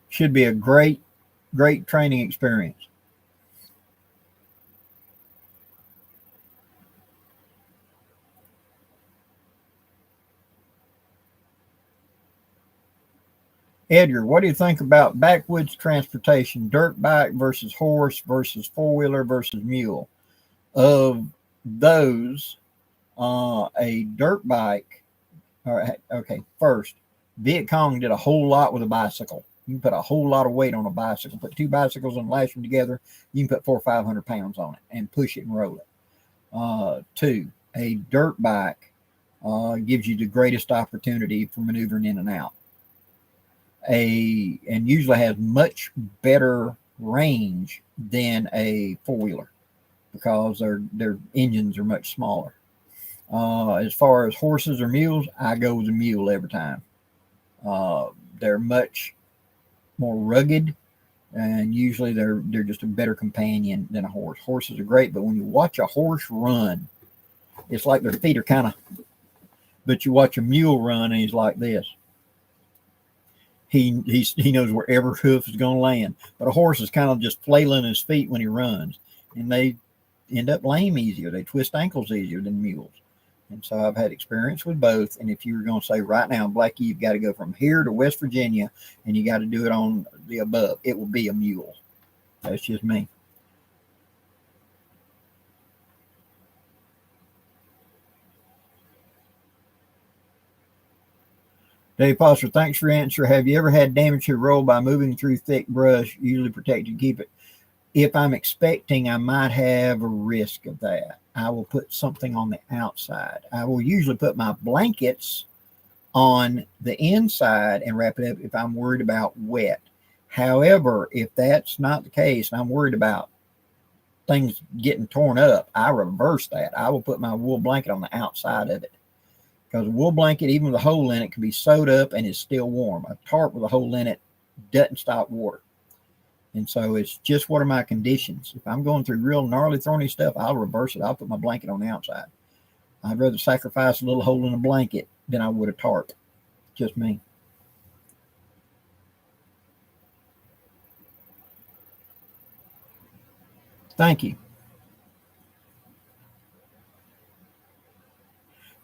Should be a great training experience. Edgar, what do you think about backwoods transportation, dirt bike versus horse versus four-wheeler versus mule? Of those, a dirt bike, okay, first, Viet Cong did a whole lot with a bicycle. You can put a whole lot of weight on a bicycle. Put 2 bicycles and lash them together. You can put 400 or 500 pounds on it and push it and roll it. 2, a dirt bike gives you the greatest opportunity for maneuvering in and out. And usually has much better range than a four-wheeler because their engines are much smaller. As far as horses or mules, I go with a mule every time. They're much more rugged, and usually they're just a better companion than a horse. Horses are great, but when you watch a horse run, it's like their feet are kind of. But you watch a mule run, and he's like this. He knows where every hoof is going to land. But a horse is kind of just flailing his feet when he runs, and they end up lame easier. They twist ankles easier than mules. And so I've had experience with both. And if you were going to say right now, Blackie, you've got to go from here to West Virginia, and you got to do it on the above, it will be a mule. That's just me. Dave Foster, thanks for your answer. Have you ever had damage to your roll by moving through thick brush, usually protected? Keep it. If I'm expecting, I might have a risk of that. I will put something on the outside. I will usually put my blankets on the inside and wrap it up if I'm worried about wet. However, if that's not the case and I'm worried about things getting torn up, I reverse that. I will put my wool blanket on the outside of it. Because a wool blanket, even with a hole in it, can be sewed up and is still warm. A tarp with a hole in it doesn't stop water. And so it's just what are my conditions. If I'm going through real gnarly, thorny stuff, I'll reverse it. I'll put my blanket on the outside. I'd rather sacrifice a little hole in a blanket than I would a tarp. Just me. Thank you.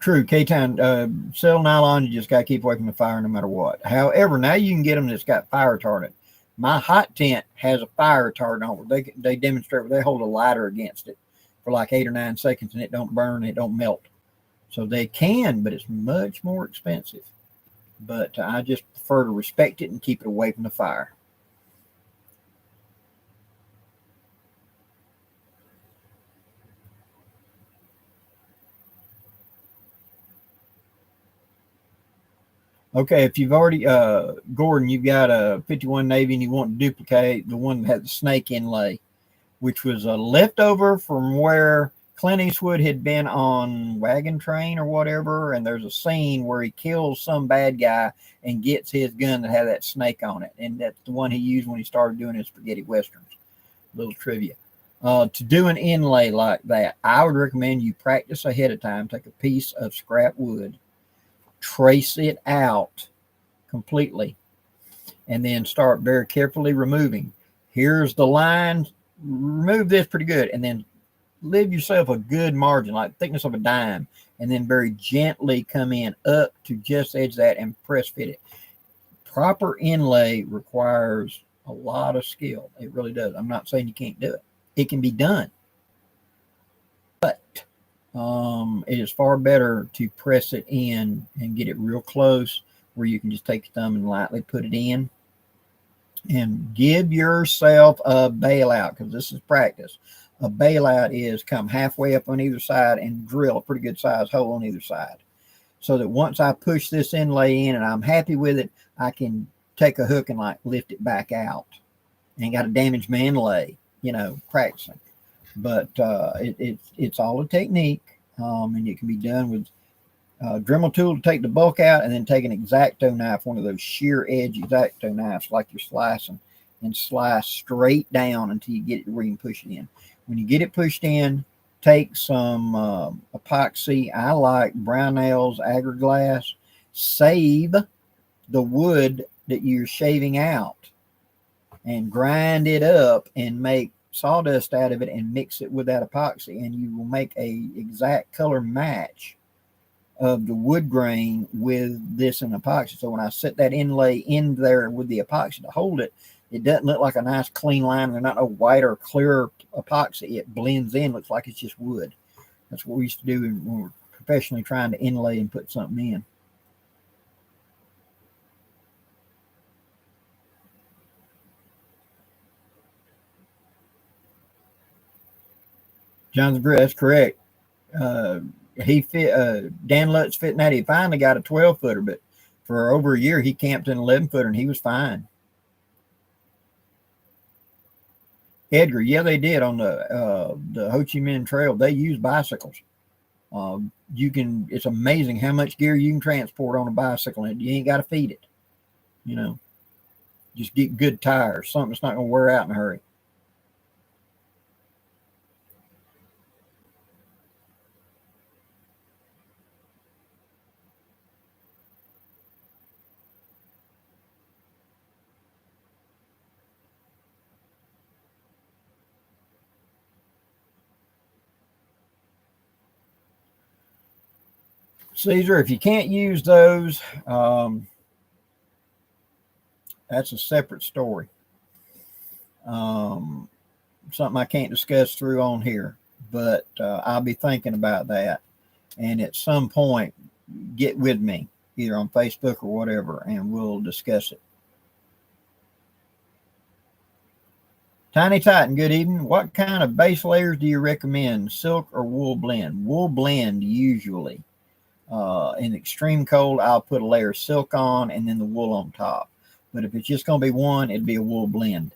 True, K-Town, cell nylon, you just got to keep away from the fire no matter what. However, now you can get them that's got fire retardant. My hot tent has a fire retardant on it. They demonstrate where they hold a lighter against it for like 8 or 9 seconds and it don't burn, it don't melt. So they can, but it's much more expensive. But I just prefer to respect it and keep it away from the fire. Okay, if you've already, Gordon, you've got a 51 Navy and you want to duplicate the one that had the snake inlay, which was a leftover from where Clint Eastwood had been on Wagon Train or whatever. And there's a scene where he kills some bad guy and gets his gun that had that snake on it. And that's the one he used when he started doing his spaghetti westerns. Little trivia. To do an inlay like that, I would recommend you practice ahead of time. Take a piece of scrap wood, trace it out completely, and then start very carefully removing. Here's the line. Remove this pretty good, and then leave yourself a good margin, like thickness of a dime, and then very gently come in up to just the edge of that and press fit it. Proper inlay requires a lot of skill. It really does. I'm not saying you can't do it. It can be done, but it is far better to press it in and get it real close where you can just take your thumb and lightly put it in and give yourself a bailout, because this is practice. A bailout is come halfway up on either side and drill a pretty good size hole on either side, so that once I push this inlay in and I'm happy with it, I can take a hook and like lift it back out. Ain't got to damage my inlay, practicing. But it's all a technique, and it can be done with a Dremel tool to take the bulk out, and then take an X-Acto knife, one of those shear edge X-Acto knives like you're slicing, and slice straight down until you get it where you can push it in. When you get it pushed in, take some epoxy. I like Brownell's Agra-Glass. Save the wood that you're shaving out and grind it up and make sawdust out of it and mix it with that epoxy, and you will make a exact color match of the wood grain with this and epoxy. So when I set that inlay in there with the epoxy to hold it, it doesn't look like a nice clean line. They're not a white or clear epoxy. It blends in, looks like it's just wood. That's what we used to do when we were professionally trying to inlay and put something in. Jonathan Britt, that's correct. He fit Dan Lutz fitting that. He finally got a 12-footer, but for over a year he camped an 11-footer and he was fine. Edgar, yeah, they did on the Ho Chi Minh Trail. They use bicycles. You can. It's amazing how much gear you can transport on a bicycle, and you ain't got to feed it. Just get good tires, something that's not going to wear out in a hurry. Caesar, if you can't use those, that's a separate story. Something I can't discuss through on here, but I'll be thinking about that. And at some point, get with me, either on Facebook or whatever, and we'll discuss it. Tiny Titan, good evening. What kind of base layers do you recommend, silk or wool blend? Wool blend usually. In extreme cold, I'll put a layer of silk on and then the wool on top. But if it's just going to be one, it'd be a wool blend.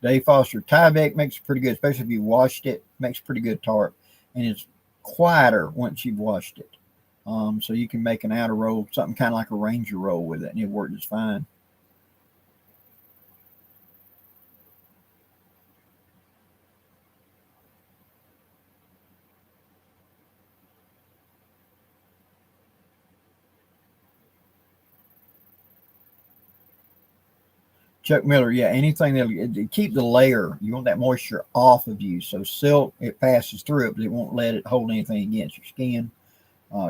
Dave Foster, Tyvek makes pretty good, especially if you washed it, makes pretty good tarp. And it's quieter once you've washed it. So you can make an outer roll, something kind of like a Ranger roll with it, and it works just fine. Chuck Miller, yeah, anything that keep the layer, you want that moisture off of you. So silk, it passes through it, but it won't let it hold anything against your skin.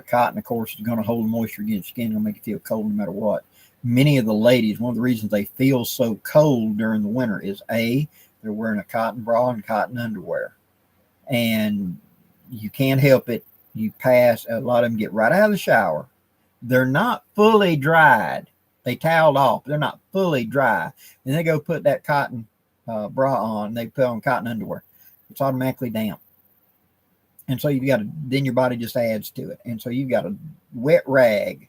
Cotton, of course, is going to hold the moisture against your skin. It'll make you feel cold no matter what. Many of the ladies, one of the reasons they feel so cold during the winter is they're wearing a cotton bra and cotton underwear. And you can't help it. You pass, a lot of them get right out of the shower. They're not fully dried. They toweled off. They're not fully dry. Then they go put that cotton bra on. They put on cotton underwear. It's automatically damp. And so you've got to, then your body just adds to it. And so you've got a wet rag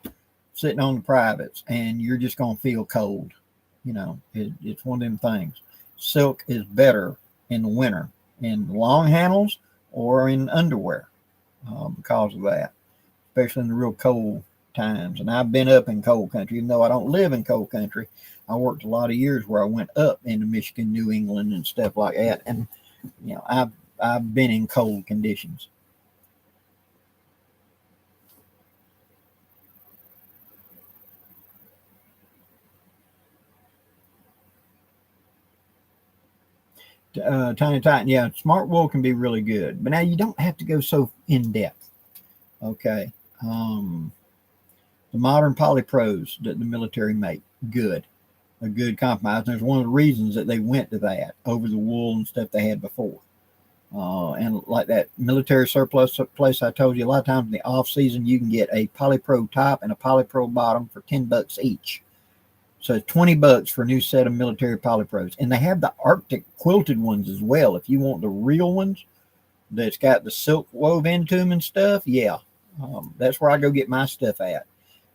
sitting on the privates, and you're just going to feel cold. You know, it's one of them things. Silk is better in the winter in long handles or in underwear because of that, especially in the real cold times. And I've been up in cold country, even though I don't live in cold country. I worked a lot of years where I went up into Michigan, New England, and stuff like that. And, you know, I've been in cold conditions. Tiny Titan, yeah, smart wool can be really good, but now you don't have to go so in depth. Okay, the modern polypros that the military make, a good compromise. And there's one of the reasons that they went to that over the wool and stuff they had before. And like that military surplus place I told you, a lot of times in the off season you can get a polypro top and a polypro bottom for $10 each. So it's $20 for a new set of military polypros. And they have the Arctic quilted ones as well. If you want the real ones that's got the silk wove into them and stuff, yeah. That's where I go get my stuff at.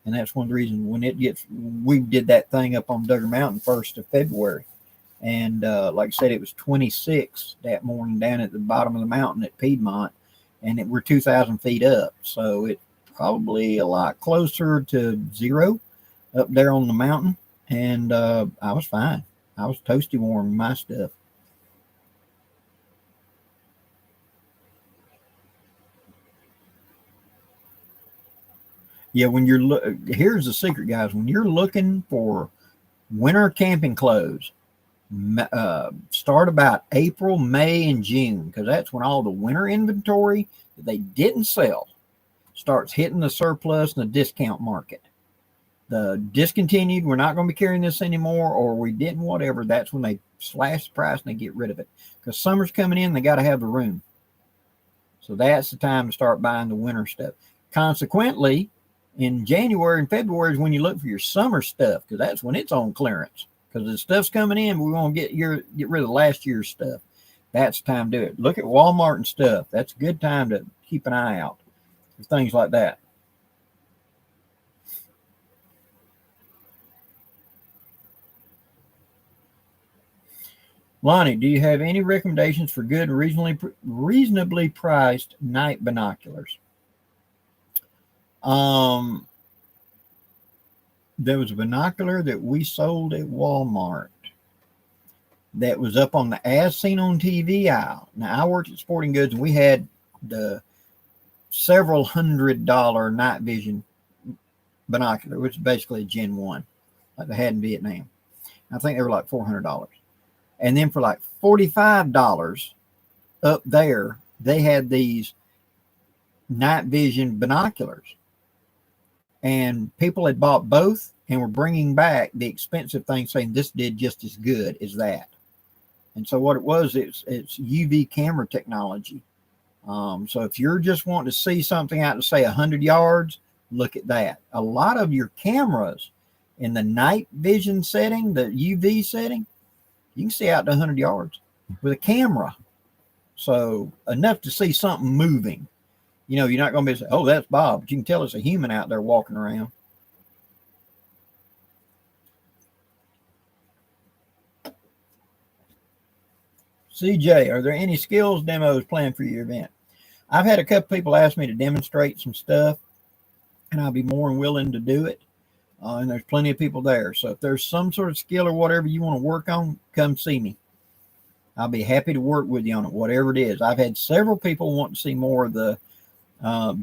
And that's one of the reasons when we did that thing up on Duggar Mountain 1st of February. And like I said, it was 26 that morning down at the bottom of the mountain at Piedmont. And we're 2,000 feet up. So it's probably a lot closer to zero up there on the mountain. And I was fine. I was toasty warm in my stuff. Yeah, when here's the secret, guys. When you're looking for winter camping clothes, start about April, May, and June, because that's when all the winter inventory that they didn't sell starts hitting the surplus and the discount market. The discontinued, we're not going to be carrying this anymore, or we didn't, whatever. That's when they slash the price and they get rid of it, because summer's coming in. They got to have the room. So that's the time to start buying the winter stuff. Consequently, in January and February is when you look for your summer stuff, because that's when it's on clearance. Because the stuff's coming in, we want to get rid of last year's stuff. That's the time to do it. Look at Walmart and stuff. That's a good time to keep an eye out for things like that. Lonnie, do you have any recommendations for good reasonably priced night binoculars? There was a binocular that we sold at Walmart that was up on the as seen on TV aisle. Now, I worked at Sporting Goods, and we had the several $100 night vision binocular, which is basically a Gen 1, like they had in Vietnam. I think they were like $400. And then for like $45 up there, they had these night vision binoculars. And people had bought both and were bringing back the expensive thing, saying this did just as good as that. And so what it was, it's UV camera technology. So if you're just wanting to see something out to say 100 yards, look at that. A lot of your cameras in the night vision setting, the UV setting, you can see out to 100 yards with a camera. So enough to see something moving. You know, you're not going to be saying, oh, that's Bob. But you can tell it's a human out there walking around. CJ, are there any skills demos planned for your event? I've had a couple people ask me to demonstrate some stuff, and I'll be more than willing to do it. And there's plenty of people there. So if there's some sort of skill or whatever you want to work on, come see me. I'll be happy to work with you on it, whatever it is. I've had several people want to see more of the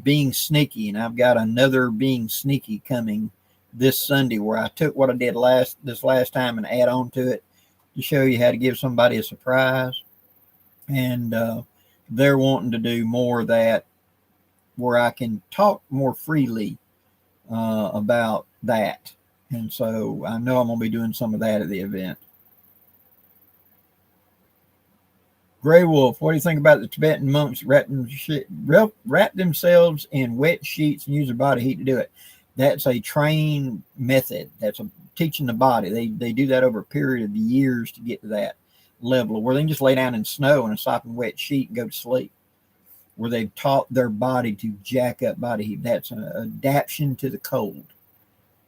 being sneaky, and I've got another being sneaky coming this Sunday, where I took what I did this last time and add on to it. to show you how to give somebody a surprise. And they're wanting to do more of that where I can talk more freely about that. And so I know I'm going to be doing some of that at the event. Gray Wolf, what do you think about the Tibetan monks wrap themselves in wet sheets and use their body heat to do it? That's a trained method. That's teaching the body. They do that over a period of years to get to that level where they can just lay down in snow in a sopping wet sheet and go to sleep, where they've taught their body to jack up body heat. That's an adaptation to the cold.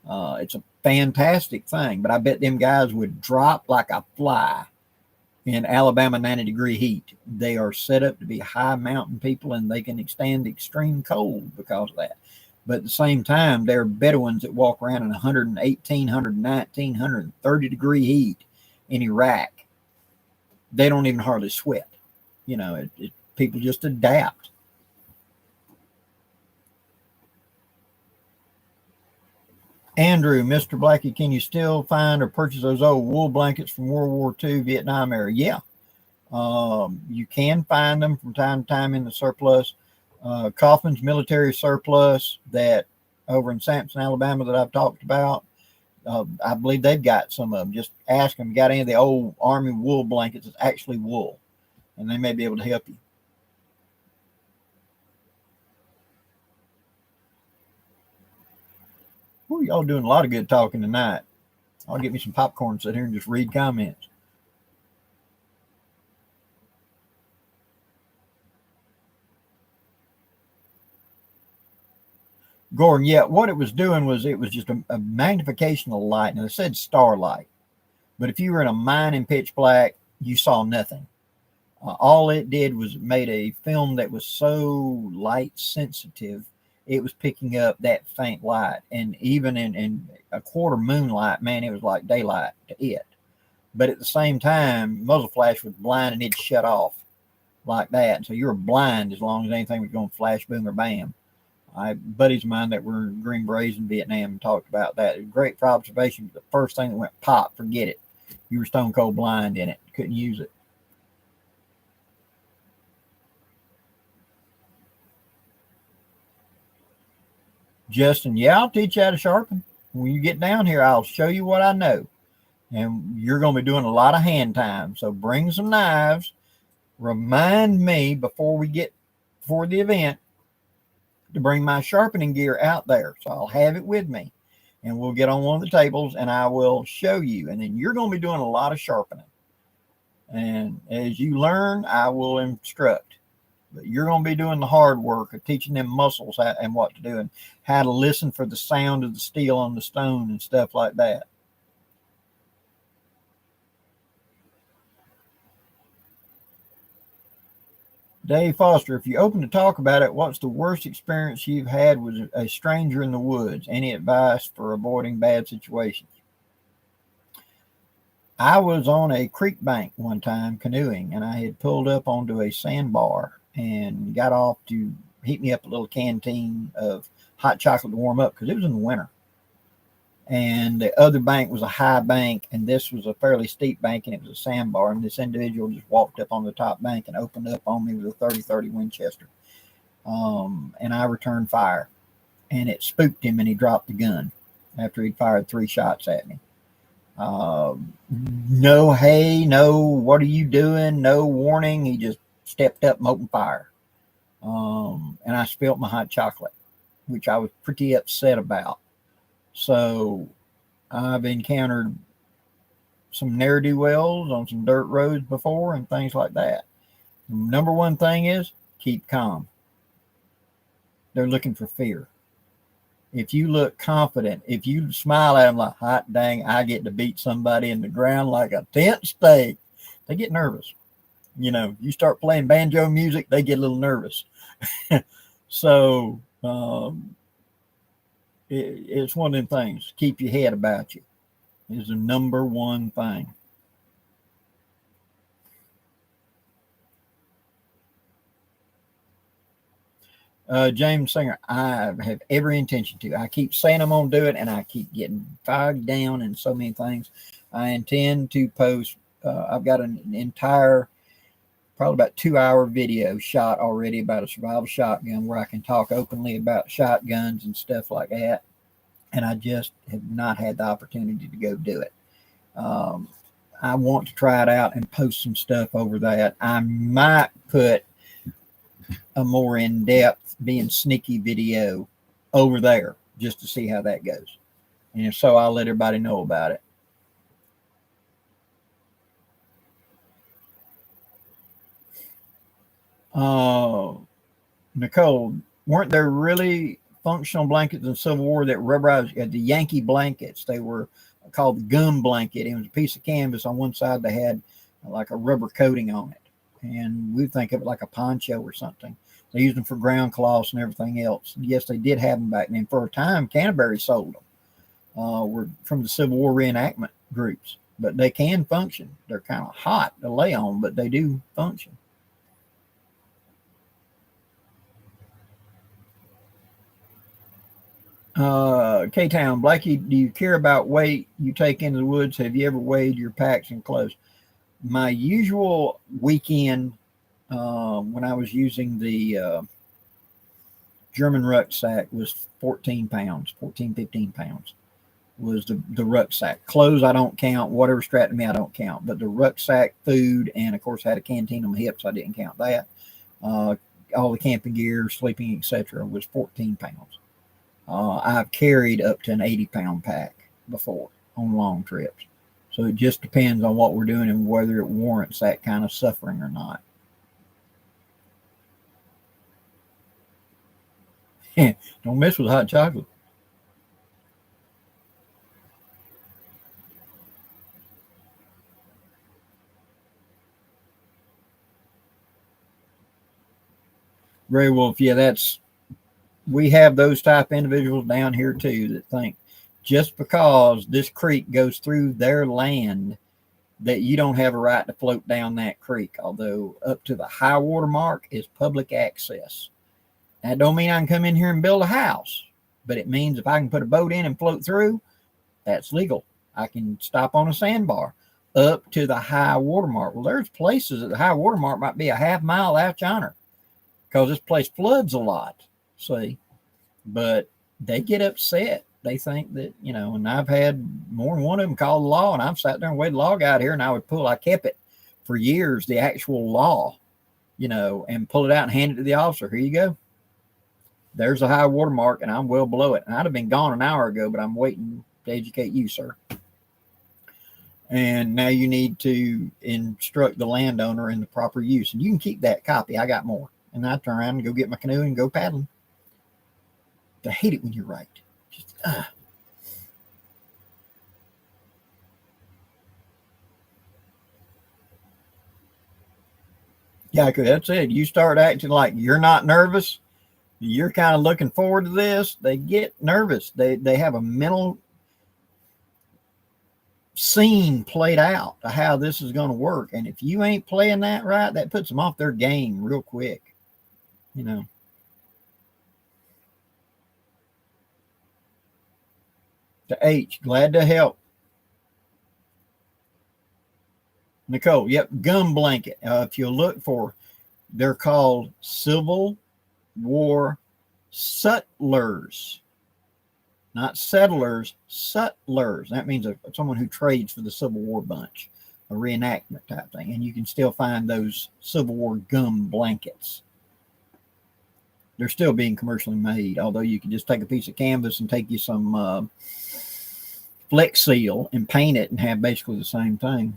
It's a fantastic thing, but I bet them guys would drop like a fly in Alabama 90-degree heat. They are set up to be high mountain people, and they can stand extreme cold because of that. But at the same time, they're Bedouins that walk around in 118, 119, 130-degree heat in Iraq. They don't even hardly sweat. You know, people just adapt. Andrew, Mr. Blackie, can you still find or purchase those old wool blankets from World War II Vietnam era? Yeah. You can find them from time to time in the surplus. Kaufman's military surplus that over in Sampson, Alabama that I've talked about, I believe they've got some of them. Just ask them, got any of the old Army wool blankets that's actually wool, and they may be able to help you. Ooh, y'all doing a lot of good talking tonight. I'll get me some popcorn, sit here and just read comments. Gordon, yeah, what it was doing was it was just a magnification of light. Now, it said starlight, but if you were in a mine in pitch black, you saw nothing. All it did was made a film that was so light sensitive, it was picking up that faint light. And even in a quarter moonlight, man, it was like daylight to it. But at the same time, muzzle flash was blind and it'd shut off like that. And so you were blind as long as anything was going flash, boom, or bam. Buddies of mine that were in Green Berets in Vietnam talked about that. It was great for observation. But the first thing that went pop, forget it. You were stone cold blind in it. Couldn't use it. Justin, yeah, I'll teach you how to sharpen. When you get down here, I'll show you what I know. And you're going to be doing a lot of hand time. So bring some knives. Remind me before the event to bring my sharpening gear out there. So I'll have it with me. And we'll get on one of the tables and I will show you. And then you're going to be doing a lot of sharpening. And as you learn, I will instruct. But you're going to be doing the hard work of teaching them muscles and what to do and how to listen for the sound of the steel on the stone and stuff like that. Dave Foster, if you're open to talk about it, what's the worst experience you've had with a stranger in the woods? Any advice for avoiding bad situations? I was on a creek bank one time canoeing, and I had pulled up onto a sandbar and got off to heat me up a little canteen of hot chocolate to warm up because it was in the winter. And the other bank was a high bank, and this was a fairly steep bank, and it was a sandbar. And this individual just walked up on the top bank and opened up on me with a 30-30 Winchester. And I returned fire, and it spooked him, and he dropped the gun after he'd fired 3 shots at me. No, hey, no, what are you doing? No warning. He just stepped up and opened fire. And I spilled my hot chocolate, which I was pretty upset about. So I've encountered some ne'er-do-wells on some dirt roads before and things like that. The number one thing is keep calm. They're looking for fear. If you look confident, if you smile at them like, hot dang, I get to beat somebody in the ground like a tent stake, they get nervous. You know, you start playing banjo music, they get a little nervous. So it's one of them things. Keep your head about you is the number one thing. James Singer, I have every intention to. I keep saying I'm going to do it, and I keep getting bogged down in so many things. I intend to post I've got an entire, probably about 2 hour video shot already about a survival shotgun where I can talk openly about shotguns and stuff like that. And I just have not had the opportunity to go do it. I want to try it out and post some stuff over that. I might put a more in-depth, being sneaky video over there just to see how that goes. And if so, I'll let everybody know about it. Nicole, weren't there really functional blankets in the Civil War that rubberized? The Yankee blankets, they were called the gum blanket. It was a piece of canvas on one side that had like a rubber coating on it, and we think of it like a poncho or something. They used them for ground cloths and everything else. Yes, they did have them back then. For a time, Canterbury sold them. Were from the Civil War reenactment groups, but they can function. They're kind of hot to lay on, but they do function. K-Town, Blackie, do you care about weight you take into the woods? Have you ever weighed your packs and clothes? My usual weekend, when I was using the German rucksack, was 14 pounds, 14, 15 pounds was the rucksack. Clothes I don't count. Whatever strapped to me I don't count. But the rucksack, food, and of course I had a canteen on my hips. I didn't count that. All the camping gear, sleeping, etc. was 14 pounds. I've carried up to an 80-pound pack before on long trips. So it just depends on what we're doing and whether it warrants that kind of suffering or not. Don't mess with hot chocolate. Gray Wolf, yeah, we have those type of individuals down here too that think just because this creek goes through their land that you don't have a right to float down that creek, although up to the high water mark is public access. That don't mean I can come in here and build a house, but it means if I can put a boat in and float through, that's legal. I can stop on a sandbar up to the high water mark. Well, there's places that the high water mark might be a half-mile out yonder because this place floods a lot, see, but they get upset. They think that, and I've had more than one of them call the law, and I've sat there and weighed the log out here, and I kept it for years, the actual law, and pull it out and hand it to the officer. Here you go. There's a high water mark, and I'm well below it. And I'd have been gone an hour ago, but I'm waiting to educate you, sir. And now you need to instruct the landowner in the proper use. And you can keep that copy. I got more. And I turn around and go get my canoe and go paddling. I hate it when you're right. Just, Yeah, because that's it. You start acting like you're not nervous. You're kind of looking forward to this. They get nervous. They have a mental scene played out to how this is going to work. And if you ain't playing that right, that puts them off their game real quick. To H, glad to help. Nicole, yep, gum blanket. If you look for, they're called Civil War sutlers, not settlers, sutlers. That means someone who trades for the Civil War bunch, a reenactment type thing. And you can still find those Civil War gum blankets. They're still being commercially made, although you can just take a piece of canvas and take you some Flex Seal and paint it and have basically the same thing.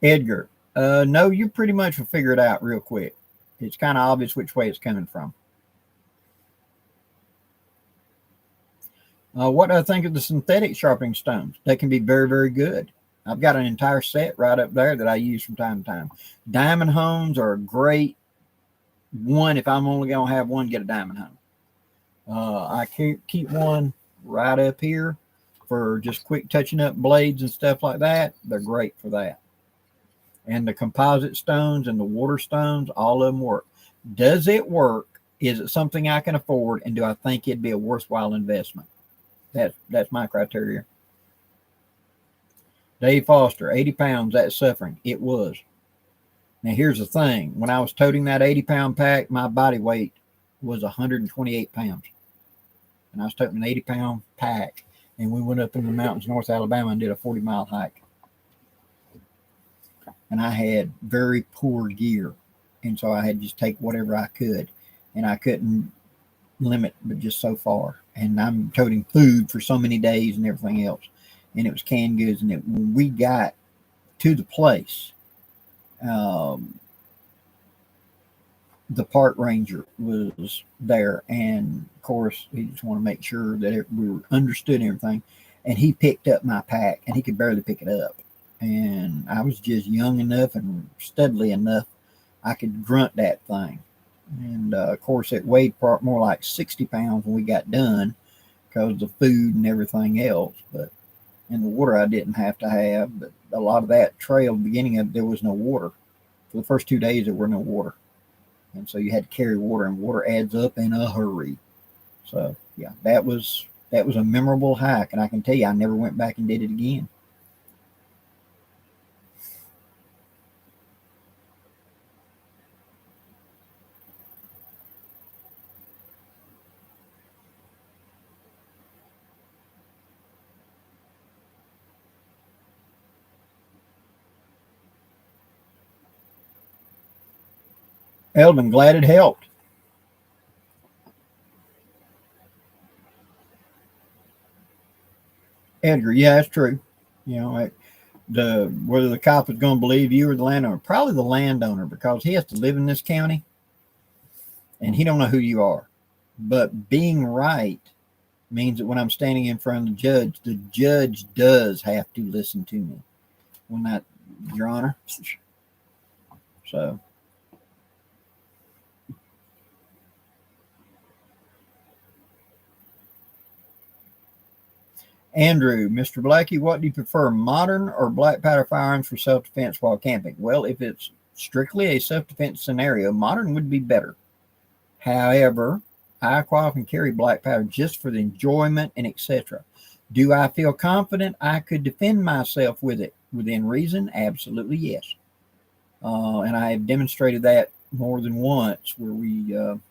Edgar, no, you pretty much will figure it out real quick. It's kind of obvious which way it's coming from. What do I think of the synthetic sharpening stones? They can be very, very good. I've got an entire set right up there that I use from time to time. Diamond hones are a great one. If I'm only going to have one, get a diamond hone. I keep one right up here for just quick touching up blades and stuff like that. They're great for that. And the composite stones and the water stones, all of them work. Does it work? Is it something I can afford? And do I think it'd be a worthwhile investment? That's my criteria. Dave Foster, 80 pounds, that's suffering. It was. Now, here's the thing. When I was toting that 80-pound pack, my body weight was 128 pounds. And I was toting an 80-pound pack. And we went up in the mountains, North Alabama, and did a 40-mile hike. And I had very poor gear. And so I had to just take whatever I could. And I couldn't limit but just so far. And I'm toting food for so many days and everything else. And it was canned goods. And when we got to the place, the park ranger was there, and of course he just wanted to make sure that we understood everything. And he picked up my pack, and he could barely pick it up. And I was just young enough and studly enough I could grunt that thing. And of course it weighed more like 60 pounds when we got done because of the food and everything else. But in the water I didn't have to have, but a lot of that trail, the beginning of it, there was no water. For the first 2 days there were no water. And so you had to carry water, and water adds up in a hurry. So yeah, that was a memorable hike, and I can tell you I never went back and did it again. Eldon, glad it helped. Edgar, yeah, that's true. You know, the whether the cop is going to believe you or the landowner, probably the landowner, because he has to live in this county and he don't know who you are. But being right means that when I'm standing in front of the judge does have to listen to me. When that, Your Honor. So Andrew, Mr. Blackie, what do you prefer, modern or black powder firearms for self-defense while camping? Well, if it's strictly a self-defense scenario, modern would be better. However, I quite often carry black powder just for the enjoyment and etc. Do I feel confident I could defend myself with it within reason? Absolutely yes. And I have demonstrated that more than once where when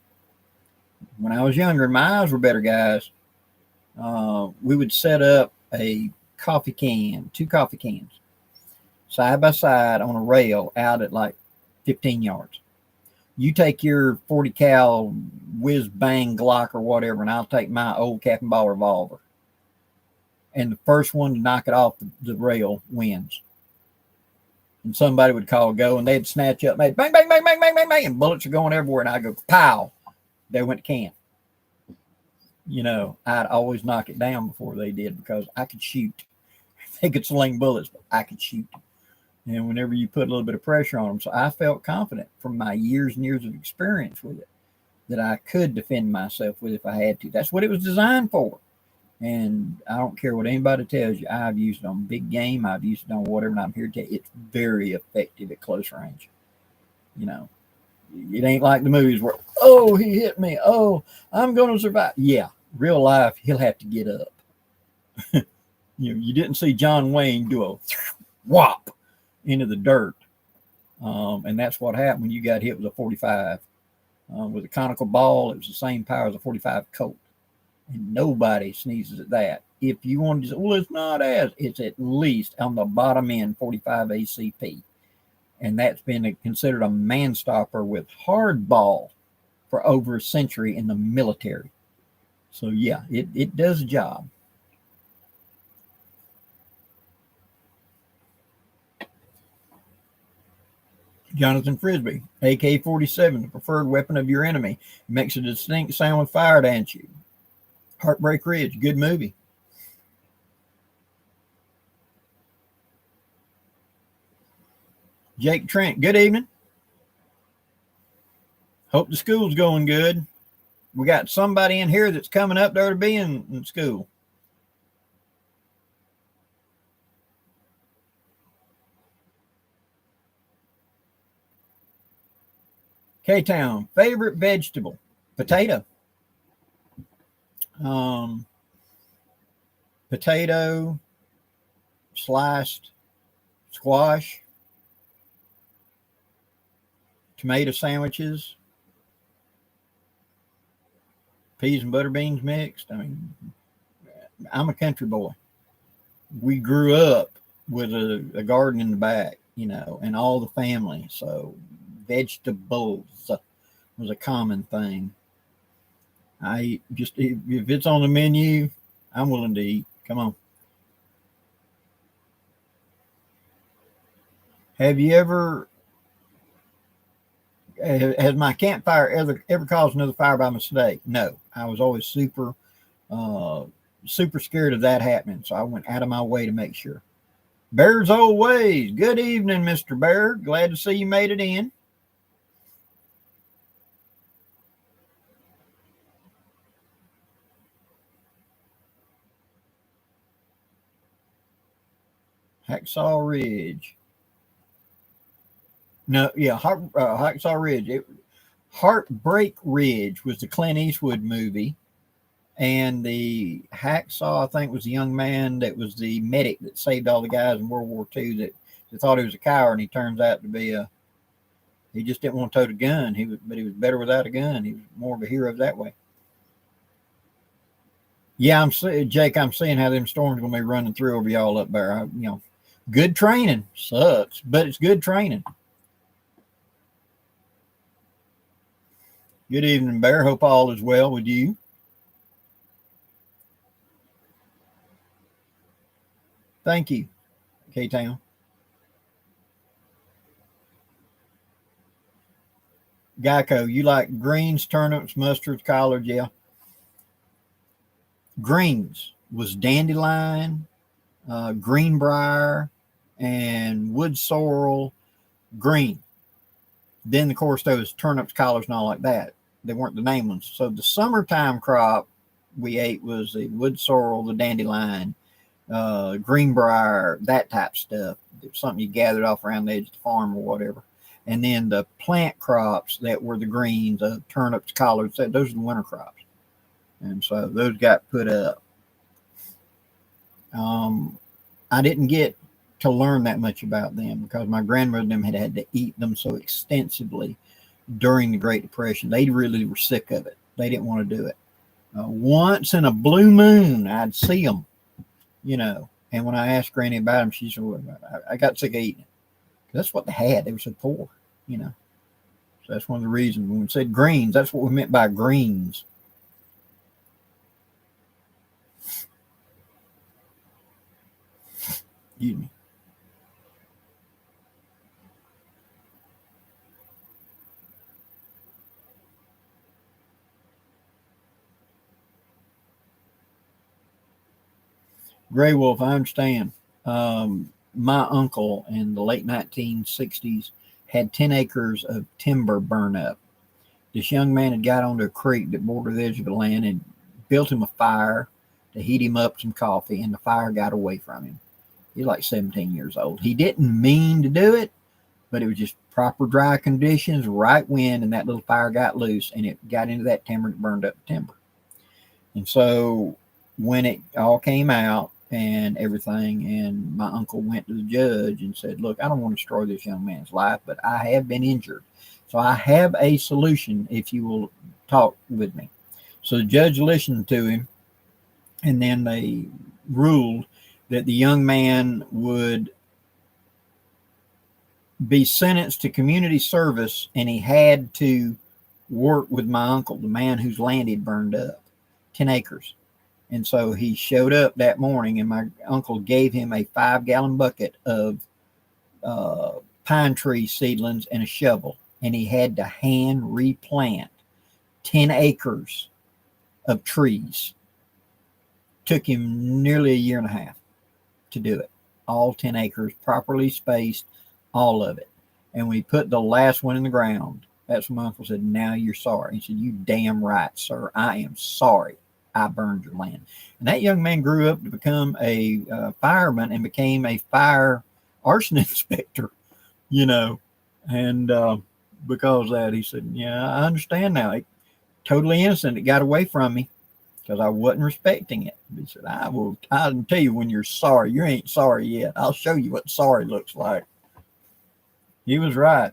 I was younger and my eyes were better, guys, we would set up two coffee cans, side by side on a rail out at like 15 yards. You take your 40 cal whiz bang Glock or whatever, and I'll take my old cap and ball revolver. And the first one to knock it off the rail wins. And somebody would call go, and they'd snatch up, bang, bang, bang, bang, bang, bang, bang, and bullets are going everywhere. And I go, pow, they went to can. You know, I'd always knock it down before they did because I could shoot. They could sling bullets, but I could shoot. And whenever you put a little bit of pressure on them, so I felt confident from my years and years of experience with it that I could defend myself with if I had to. That's what it was designed for. And I don't care what anybody tells you. I've used it on big game. I've used it on whatever, and I'm here to tell you it's very effective at close range. You know, it ain't like the movies where, oh, he hit me. Oh, I'm going to survive. Yeah, real life, he'll have to get up. You didn't see John Wayne do a whop into the dirt. And that's what happened when you got hit with a 45. With a conical ball, it was the same power as a 45 Colt. And nobody sneezes at that. If you want to say, well, it's at least on the bottom end 45 ACP. And that's been considered a man stopper with hardball for over a century in the military. So, yeah, it does a job. Jonathan Frisbee, AK-47, the preferred weapon of your enemy. It makes a distinct sound when fired at you. Heartbreak Ridge, good movie. Jake Trent, good evening. Hope the school's going good. We got somebody in here that's coming up there to be in school. K-Town, favorite vegetable, potato. potato, sliced squash, tomato sandwiches, peas and butter beans mixed. I mean, I'm a country boy. We grew up with a garden in the back, and all the family. So vegetables was a common thing. I just, if it's on the menu, I'm willing to eat. Come on. Have you ever, has my campfire ever caused another fire by mistake? No. I was always uh, super scared of that happening. So I went out of my way to make sure. Bear's Old Ways. Good evening, Mr. Bear. Glad to see you made it in. Hacksaw Ridge. No, yeah, Hacksaw Ridge. Heartbreak Ridge was the Clint Eastwood movie, and the Hacksaw, I think, was the young man that was the medic that saved all the guys in World War II that thought he was a coward, and he turns out to be he just didn't want to tote a gun. But he was better without a gun. He was more of a hero that way. Yeah, Jake. I'm seeing how them storms gonna be running through over y'all up there. Good training sucks, but it's good training. Good evening, Bear. Hope all is well with you. Thank you, K-Town. Geico, you like greens, turnips, mustards, collards? Yeah. Greens was dandelion, greenbrier, and wood sorrel green. Then, of course, those turnips, collards, and all like that. They weren't the name ones. So the summertime crop we ate was the wood sorrel, the dandelion, greenbrier, that type of stuff. It was something you gathered off around the edge of the farm or whatever. And then the plant crops that were the greens, turnips, collards, those are the winter crops. And so those got put up. I didn't get to learn that much about them because my grandmother and them had to eat them so extensively during the Great Depression. They really were sick of it. They didn't want to do it. Once in a blue moon, I'd see them, And when I asked Granny about them, she said, well, I got sick of eating it. That's what they had. They were so poor, So that's one of the reasons when we said greens, that's what we meant by greens. Excuse me. Gray Wolf, I understand. My uncle in the late 1960s had 10 acres of timber burn up. This young man had got onto a creek that bordered the edge of the land and built him a fire to heat him up some coffee, and the fire got away from him. He was like 17 years old. He didn't mean to do it, but it was just proper dry conditions, right wind, and that little fire got loose, and it got into that timber and burned up the timber. And so when it all came out and everything, and my uncle went to the judge and said, look, I don't want to destroy this young man's life, but I have been injured. So I have a solution if you will talk with me. So the judge listened to him, and then they ruled that the young man would be sentenced to community service, and he had to work with my uncle, the man whose land he'd burned up, 10 acres. And so he showed up that morning, and my uncle gave him a 5-gallon bucket of pine tree seedlings and a shovel, and he had to hand replant 10 acres of trees. Took him nearly a year and a half to do it. All 10 acres, properly spaced, all of it. And when he put the last one in the ground, that's when my uncle said, now you're sorry. He said, you damn right, sir. I am sorry I burned your land. And that young man grew up to become a fireman and became a fire arson inspector, And because of that, he said, yeah, I understand now. Totally innocent. It got away from me. because I wasn't respecting it. He said, I'll tell you when you're sorry. You ain't sorry yet. I'll show you what sorry looks like. He was right.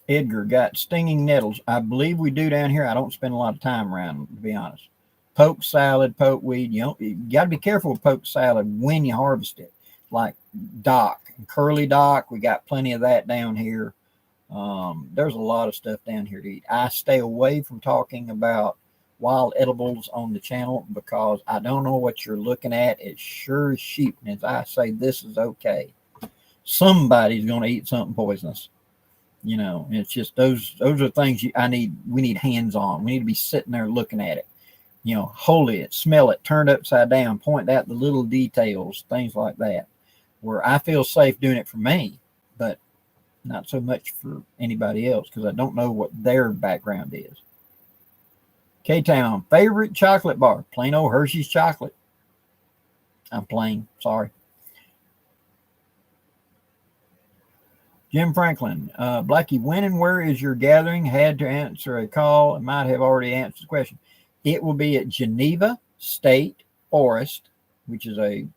Edgar got stinging nettles. I believe we do down here. I don't spend a lot of time around them, to be honest. Poke salad, poke weed. You got to be careful with poke salad when you harvest it. Like dock, curly dock. We got plenty of that down here. There's a lot of stuff down here to eat. I stay away from talking about wild edibles on the channel because I don't know what you're looking at. It's sure as sheep. And as I say, this is okay. Somebody's going to eat something poisonous. You know, it's just those are things we need hands on. We need to be sitting there looking at it. You know, hold it, smell it, turn it upside down, point out the little details, things like that, where I feel safe doing it for me, but not so much for anybody else because I don't know what their background is. K-Town, favorite chocolate bar, plain old Hershey's chocolate. I'm plain, sorry. Jim Franklin, Blackie, when and where is your gathering? Had to answer a call. I might have already answered the question. It will be at Geneva State Forest, which is the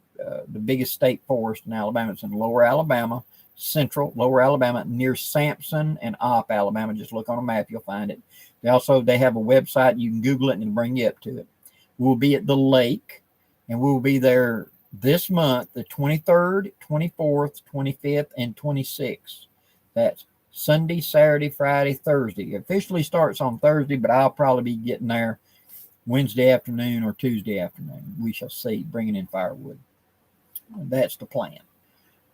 biggest state forest in Alabama. It's in Lower Alabama, central Lower Alabama, near Sampson and Opp, Alabama. Just look on a map, you'll find it. They have a website. You can Google it and it'll bring you up to it. We'll be at the lake, and we'll be there this month, the 23rd, 24th, 25th, and 26th. That's Sunday, Saturday, Friday, Thursday. It officially starts on Thursday, but I'll probably be getting there Wednesday afternoon or Tuesday afternoon. We shall see, bringing in firewood. That's the plan.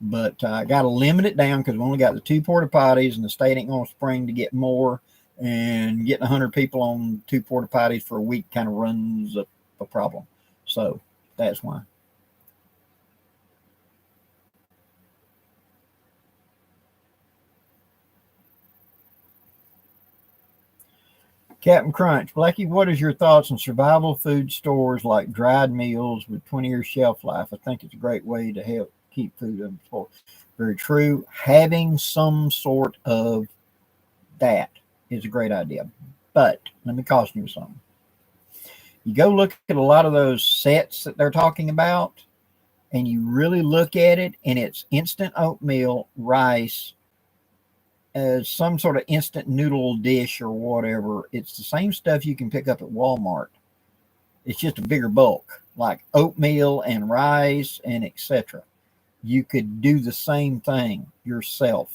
But I got to limit it down because we only got the 2 porta potties, and the state ain't going to spring to get more. And getting 100 people on 2 porta potties for a week kind of runs up a problem. So that's why. Captain Crunch, Blackie, what is your thoughts on survival food stores like dried meals with 20-year shelf life? I think it's a great way to help keep food in store. Very true. Having some sort of that is a great idea. But let me caution you something. You go look at a lot of those sets that they're talking about, and you really look at it, and it's instant oatmeal, rice, as some sort of instant noodle dish or whatever. It's the same stuff you can pick up at Walmart. It's just a bigger bulk, like oatmeal and rice and etc. You could do the same thing yourself,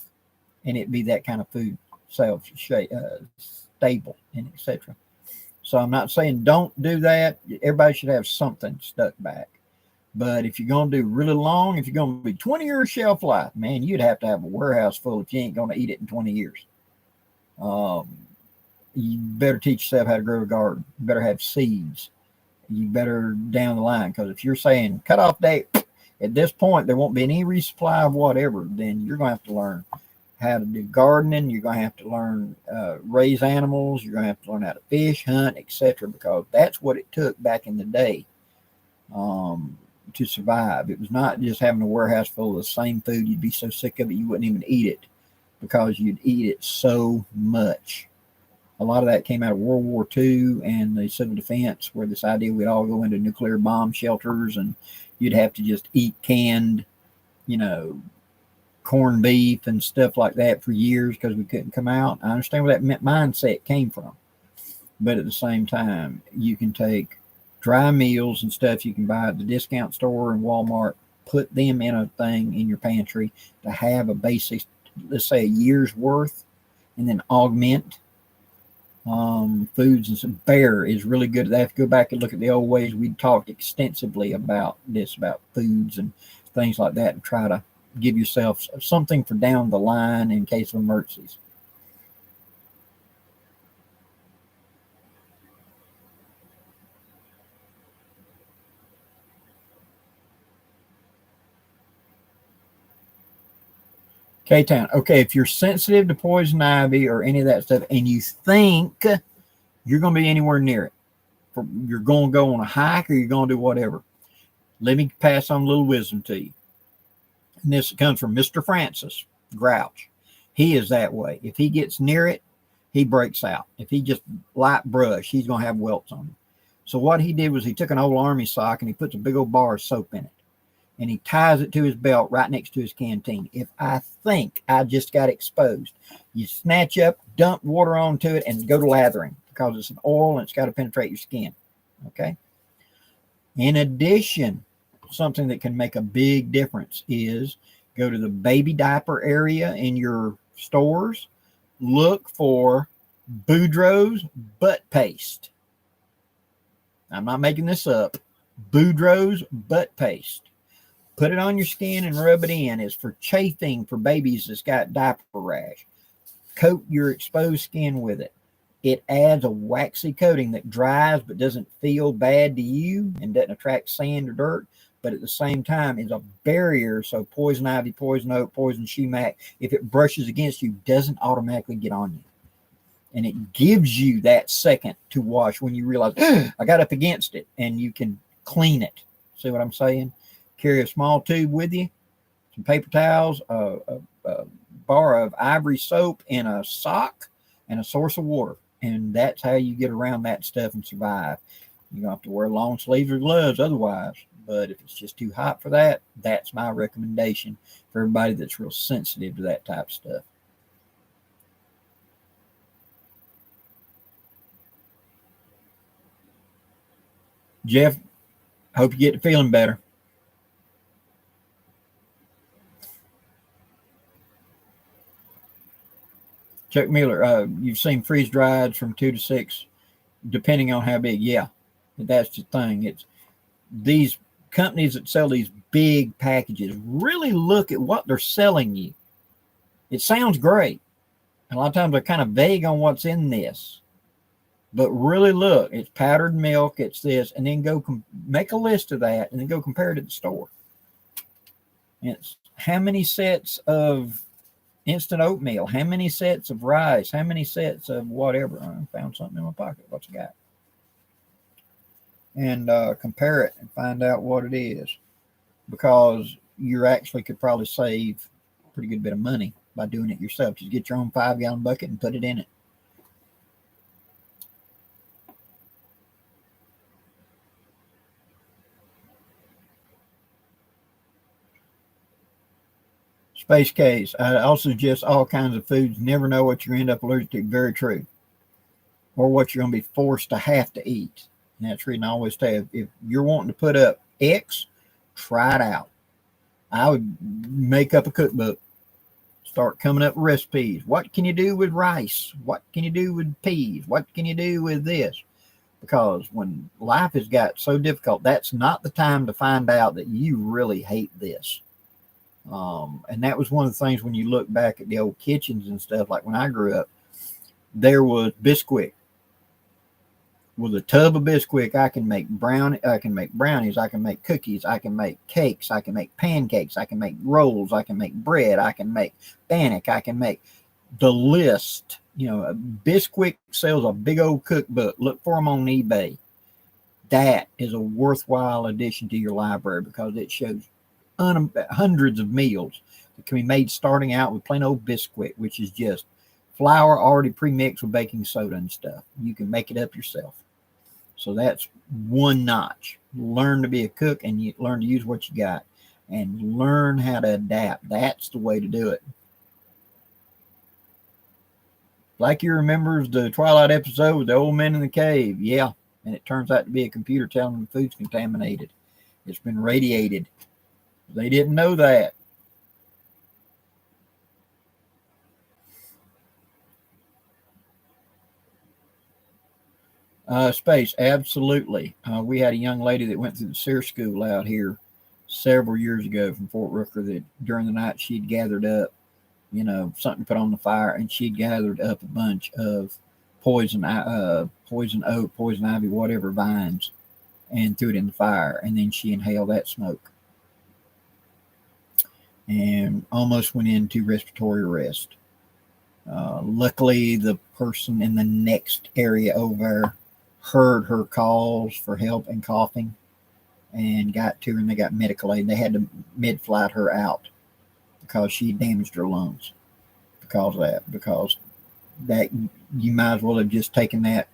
and it'd be that kind of food, stable and etc. So I'm not saying don't do that. Everybody should have something stuck back. But if you're going to do really long, if you're going to be 20-year shelf life, man, you'd have to have a warehouse full if you ain't going to eat it in 20 years. You better teach yourself how to grow a garden. You better have seeds. You better down the line, because if you're saying cut off date, at this point, there won't be any resupply of whatever, then you're going to have to learn how to do gardening. You're going to have to learn raise animals. You're going to have to learn how to fish, hunt, etc., because that's what it took back in the day. To survive. It was not just having a warehouse full of the same food. You'd be so sick of it you wouldn't even eat it because you'd eat it so much. A lot of that came out of World War II and the civil defense, where this idea we'd all go into nuclear bomb shelters and you'd have to just eat canned, corned beef and stuff like that for years because we couldn't come out. I understand where that mindset came from. But at the same time, you can take dry meals and stuff you can buy at the discount store and Walmart, put them in a thing in your pantry to have a basic, let's say a year's worth, and then augment foods. And some bear is really good at that. If you go back and look at the old ways, we talked extensively about this, about foods and things like that, and try to give yourself something for down the line in case of emergencies. K-Town. Okay, if you're sensitive to poison ivy or any of that stuff, and you think you're going to be anywhere near it, you're going to go on a hike or you're going to do whatever, let me pass on a little wisdom to you. And this comes from Mr. Francis Grouch. He is that way. If he gets near it, he breaks out. If he just light brush, he's going to have welts on him. So what he did was he took an old army sock and he puts a big old bar of soap in it. And he ties it to his belt right next to his canteen. If I think I just got exposed, you snatch up, dump water onto it, and go to lathering because it's an oil and it's got to penetrate your skin. Okay? In addition, something that can make a big difference is go to the baby diaper area in your stores. Look for Boudreaux's butt paste. I'm not making this up. Boudreaux's butt paste. Put it on your skin and rub it in. It's for chafing for babies that's got diaper rash. Coat your exposed skin with it. It adds a waxy coating that dries but doesn't feel bad to you and doesn't attract sand or dirt, but at the same time is a barrier so poison ivy, poison oak, poison sumac, if it brushes against you, doesn't automatically get on you. And it gives you that second to wash when you realize, I got up against it, and you can clean it. See what I'm saying? Carry a small tube with you, some paper towels, a bar of ivory soap, and a sock, and a source of water. And that's how you get around that stuff and survive. You don't have to wear long sleeves or gloves otherwise. But if it's just too hot for that, that's my recommendation for everybody that's real sensitive to that type of stuff. Jeff, hope you get to feeling better. Chuck Miller, you've seen freeze dried from 2 to 6, depending on how big. Yeah, that's the thing. It's these companies that sell these big packages really look at what they're selling you. It sounds great. And a lot of times they're kind of vague on what's in this. But really look, it's powdered milk, it's this, and then go make a list of that and then go compare it at the store. And it's how many sets of instant oatmeal, how many sets of rice, how many sets of whatever. I found something in my pocket. What's it got? And compare it and find out what it is, because you actually could probably save a pretty good bit of money by doing it yourself. Just get your own 5-gallon bucket and put it in it. Space Case. I also suggest all kinds of foods. Never know what you're going to end up allergic to. Very true. Or what you're going to be forced to have to eat. And that's the reason I always say, if you're wanting to put up X, try it out. I would make up a cookbook. Start coming up with recipes. What can you do with rice? What can you do with peas? What can you do with this? Because when life has got so difficult, that's not the time to find out that you really hate this. And that was one of the things when you look back at the old kitchens and stuff, like when I grew up, there was Bisquick. With a tub of Bisquick, I can make brownies, I can make cookies, I can make cakes, I can make pancakes, I can make rolls, I can make bread, I can make bannock, I can make the list. You know, Bisquick sells a big old cookbook. Look for them on eBay. That is a worthwhile addition to your library because it shows hundreds of meals that can be made starting out with plain old Bisquick, which is just flour already pre-mixed with baking soda and stuff. You can make it up yourself. So that's one notch. Learn to be a cook and you learn to use what you got and learn how to adapt. That's the way to do it. Like you remember the Twilight episode with the old man in the cave. Yeah. And it turns out to be a computer telling them the food's contaminated. It's been radiated. They didn't know that. Space, absolutely. We had a young lady that went through the SEER school out here several years ago from Fort Rooker that during the night she'd gathered up, you know, something put on the fire, and she'd gathered up a bunch of poison oak, poison ivy, whatever vines, and threw it in the fire, and then she inhaled that smoke and almost went into respiratory arrest. Luckily, the person in the next area over heard her calls for help and coughing and got to her, and they got medical aid. They had to mid-flight her out because she damaged her lungs because of that. Because that you might as well have just taken that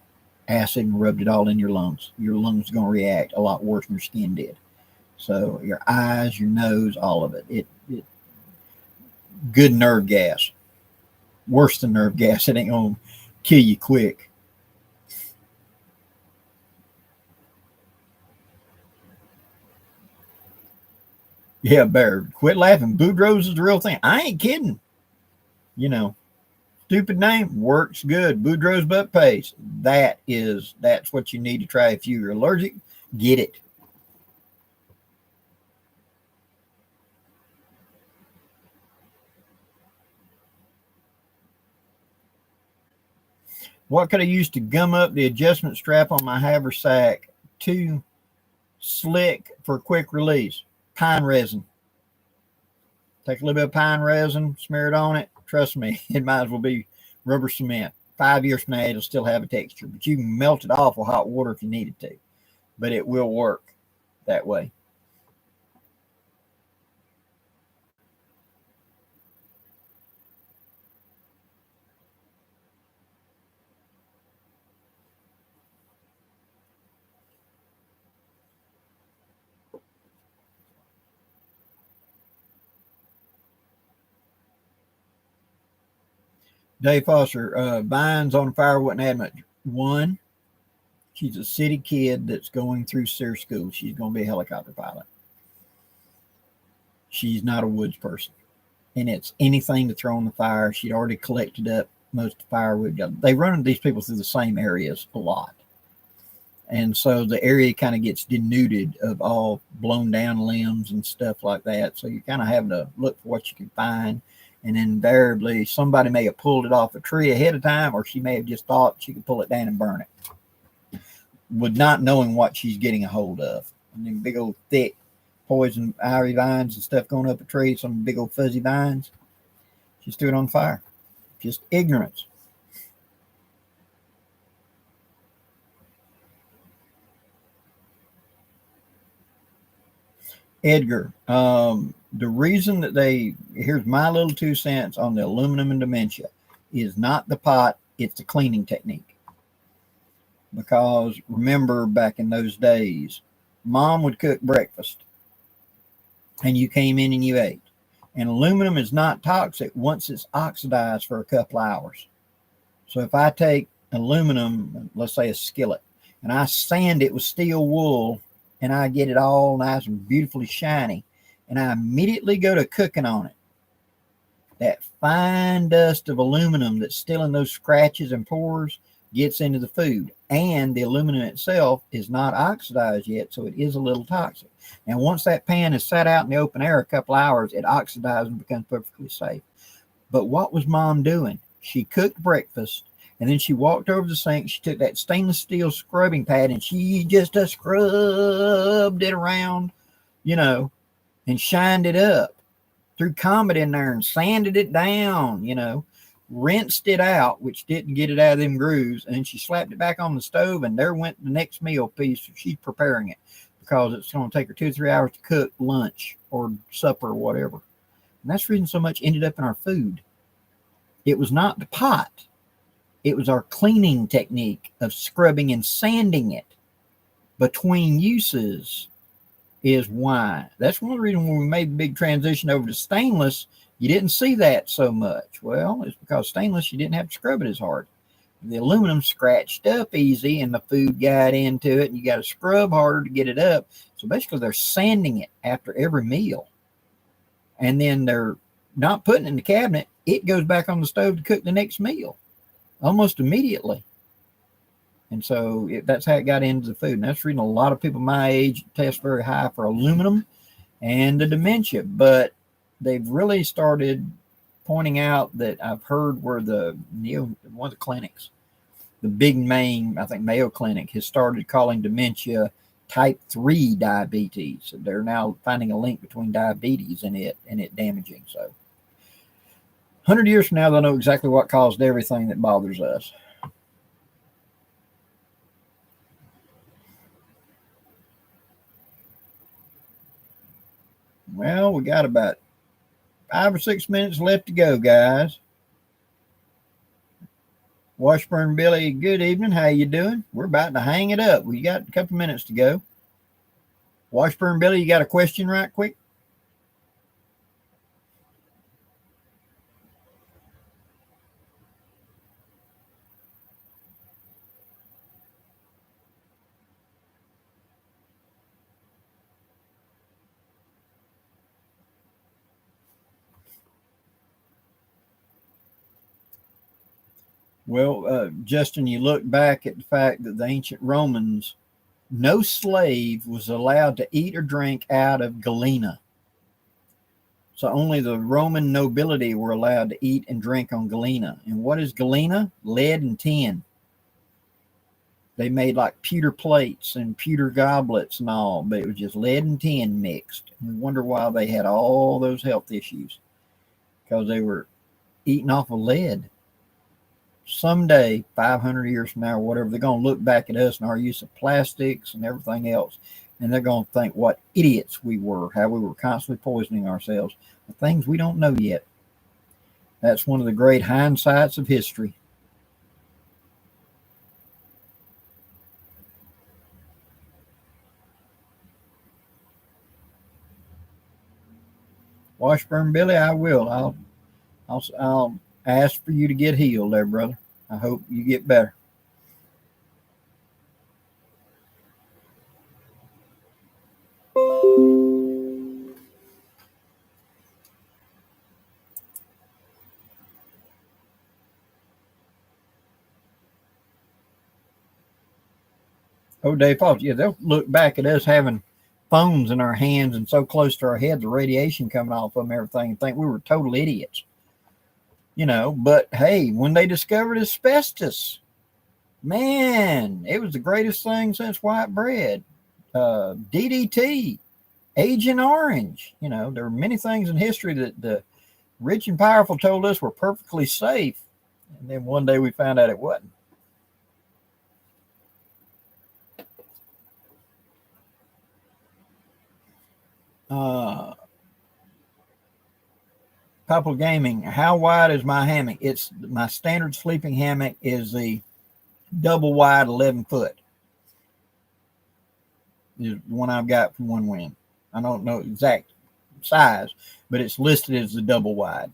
acid and rubbed it all in your lungs. Your lungs are going to react a lot worse than your skin did. So your eyes, your nose, all of it. It good nerve gas. Worse than nerve gas. It ain't going to kill you quick. Yeah, Bear, quit laughing. Boudreaux's is the real thing. I ain't kidding. You know, stupid name, works good. Boudreaux's butt paste. That's what you need to try. If you're allergic, get it. What could I use to gum up the adjustment strap on my haversack? Too slick for quick release. Pine resin. Take a little bit of pine resin, smear it on it. Trust me, it might as well be rubber cement. 5 years from now, it'll still have a texture, but you can melt it off with hot water if you needed to. But it will work that way. Dave Foster, Vines on fire wouldn't add much. One, she's a city kid that's going through SEER school. She's going to be a helicopter pilot. She's not a woods person. And it's anything to throw on the fire. She'd already collected up most of the firewood. They run these people through the same areas a lot. And so the area kind of gets denuded of all blown down limbs and stuff like that. So you're kind of having to look for what you can find. And invariably, somebody may have pulled it off a tree ahead of time, or she may have just thought she could pull it down and burn it, with not knowing what she's getting a hold of. And then big old thick poison ivy vines and stuff going up a tree, some big old fuzzy vines. Just threw it on fire. Just ignorance. Edgar, the reason that here's my little 2 cents on the aluminum and dementia, is not the pot, it's the cleaning technique. Because remember, back in those days, mom would cook breakfast and you came in and you ate. And aluminum is not toxic once it's oxidized for a couple hours. So if I take aluminum, let's say a skillet, and I sand it with steel wool, and I get it all nice and beautifully shiny, and I immediately go to cooking on it, that fine dust of aluminum that's still in those scratches and pores gets into the food. And the aluminum itself is not oxidized yet, so it is a little toxic. And once that pan is sat out in the open air a couple hours, it oxidizes and becomes perfectly safe. But what was mom doing? She cooked breakfast, and then she walked over the sink. She took that stainless steel scrubbing pad and she just scrubbed it around, and shined it up. Threw Comet in there and sanded it down, rinsed it out, which didn't get it out of them grooves. And then she slapped it back on the stove, and there went the next meal piece. She's preparing it because it's going to take her 2 or 3 hours to cook lunch or supper or whatever. And that's the reason so much ended up in our food. It was not the pot. It was our cleaning technique of scrubbing and sanding it between uses is why. That's one of the reasons when we made the big transition over to stainless, you didn't see that so much. Well, it's because stainless, you didn't have to scrub it as hard. The aluminum scratched up easy and the food got into it, and you got to scrub harder to get it up. So basically, they're sanding it after every meal. And then they're not putting it in the cabinet. It goes back on the stove to cook the next meal almost immediately. And so that's how it got into the food. And that's the reason a lot of people my age test very high for aluminum and the dementia. But they've really started pointing out that I've heard where one of the clinics, the big main, I think Mayo Clinic, has started calling dementia type 3 diabetes. So they're now finding a link between diabetes and it damaging. So 100 years from now, they'll know exactly what caused everything that bothers us. Well, we got about 5 or 6 minutes left to go, guys. Washburn Billy, good evening. How you doing? We're about to hang it up. We got a couple minutes to go. Washburn Billy, you got a question right quick? Well, Justin, you look back at the fact that the ancient Romans, no slave was allowed to eat or drink out of galena. So only the Roman nobility were allowed to eat and drink on galena. And what is galena? Lead and tin. They made like pewter plates and pewter goblets and all, but it was just lead and tin mixed. And we wonder why they had all those health issues, because they were eating off of lead. Someday, 500 years from now or whatever, they're going to look back at us and our use of plastics and everything else, and they're going to think what idiots we were, how we were constantly poisoning ourselves with things we don't know yet. That's one of the great hindsights of history. Washburn Billy, I will. I'll ask for you to get healed there, brother. I hope you get better. Oh, Dave Fox, yeah, they'll look back at us having phones in our hands and so close to our head, the radiation coming off of them, everything, and think we were total idiots. But hey, when they discovered asbestos, man, it was the greatest thing since white bread. DDT, Agent Orange. There are many things in history that the rich and powerful told us were perfectly safe, and then one day we found out it wasn't. Uh, Purple Gaming, how wide is my hammock? It's my standard sleeping hammock is the double wide 11 foot. Is the one I've got from One Wind. I don't know exact size, but it's listed as the double wide.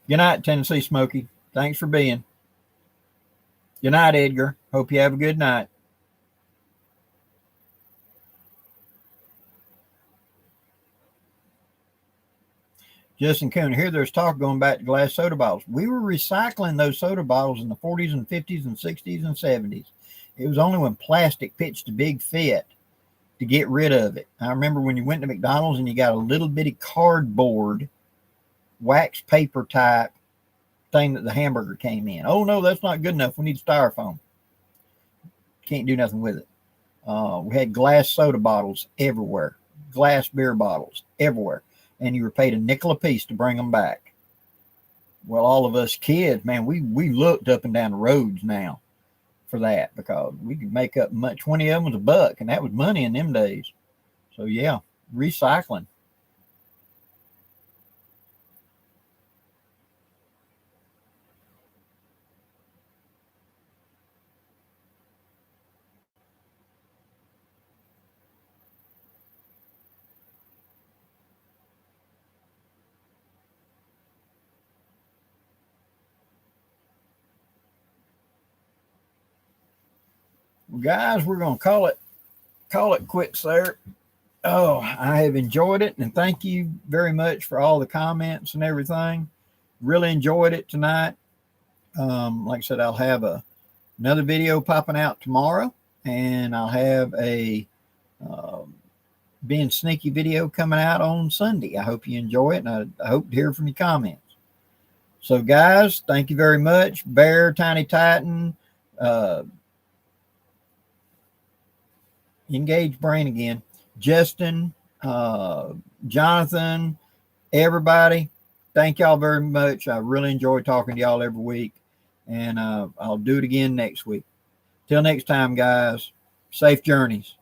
Good night, Tennessee Smoky. Thanks for being. Good night, Edgar. Hope you have a good night. Justin Coon, here there's talk going back to glass soda bottles. We were recycling those soda bottles in the 40s and 50s and 60s and 70s. It was only when plastic pitched a big fit to get rid of it. I remember when you went to McDonald's and you got a little bitty cardboard, wax paper type thing that the hamburger came in. Oh, no, that's not good enough. We need styrofoam. Can't do nothing with it. We had glass soda bottles everywhere, glass beer bottles everywhere. And you were paid a nickel a piece to bring them back. Well, all of us kids, man, we looked up and down the roads now for that, because we could make up 20 of them was $1, and that was money in them days. So yeah, recycling. Well, guys, we're gonna call it quits there. Oh, I have enjoyed it, and thank you very much for all the comments and everything. Really enjoyed it tonight. Like I said, I'll have another video popping out tomorrow, and I'll have a being sneaky video coming out on Sunday. I hope you enjoy it, and I hope to hear from your comments. So, guys, thank you very much. Bear, Tiny Titan, Engage Brain again, Justin, Jonathan, everybody, thank y'all very much. I really enjoy talking to y'all every week, and I'll do it again next week. Till next time, guys, safe journeys.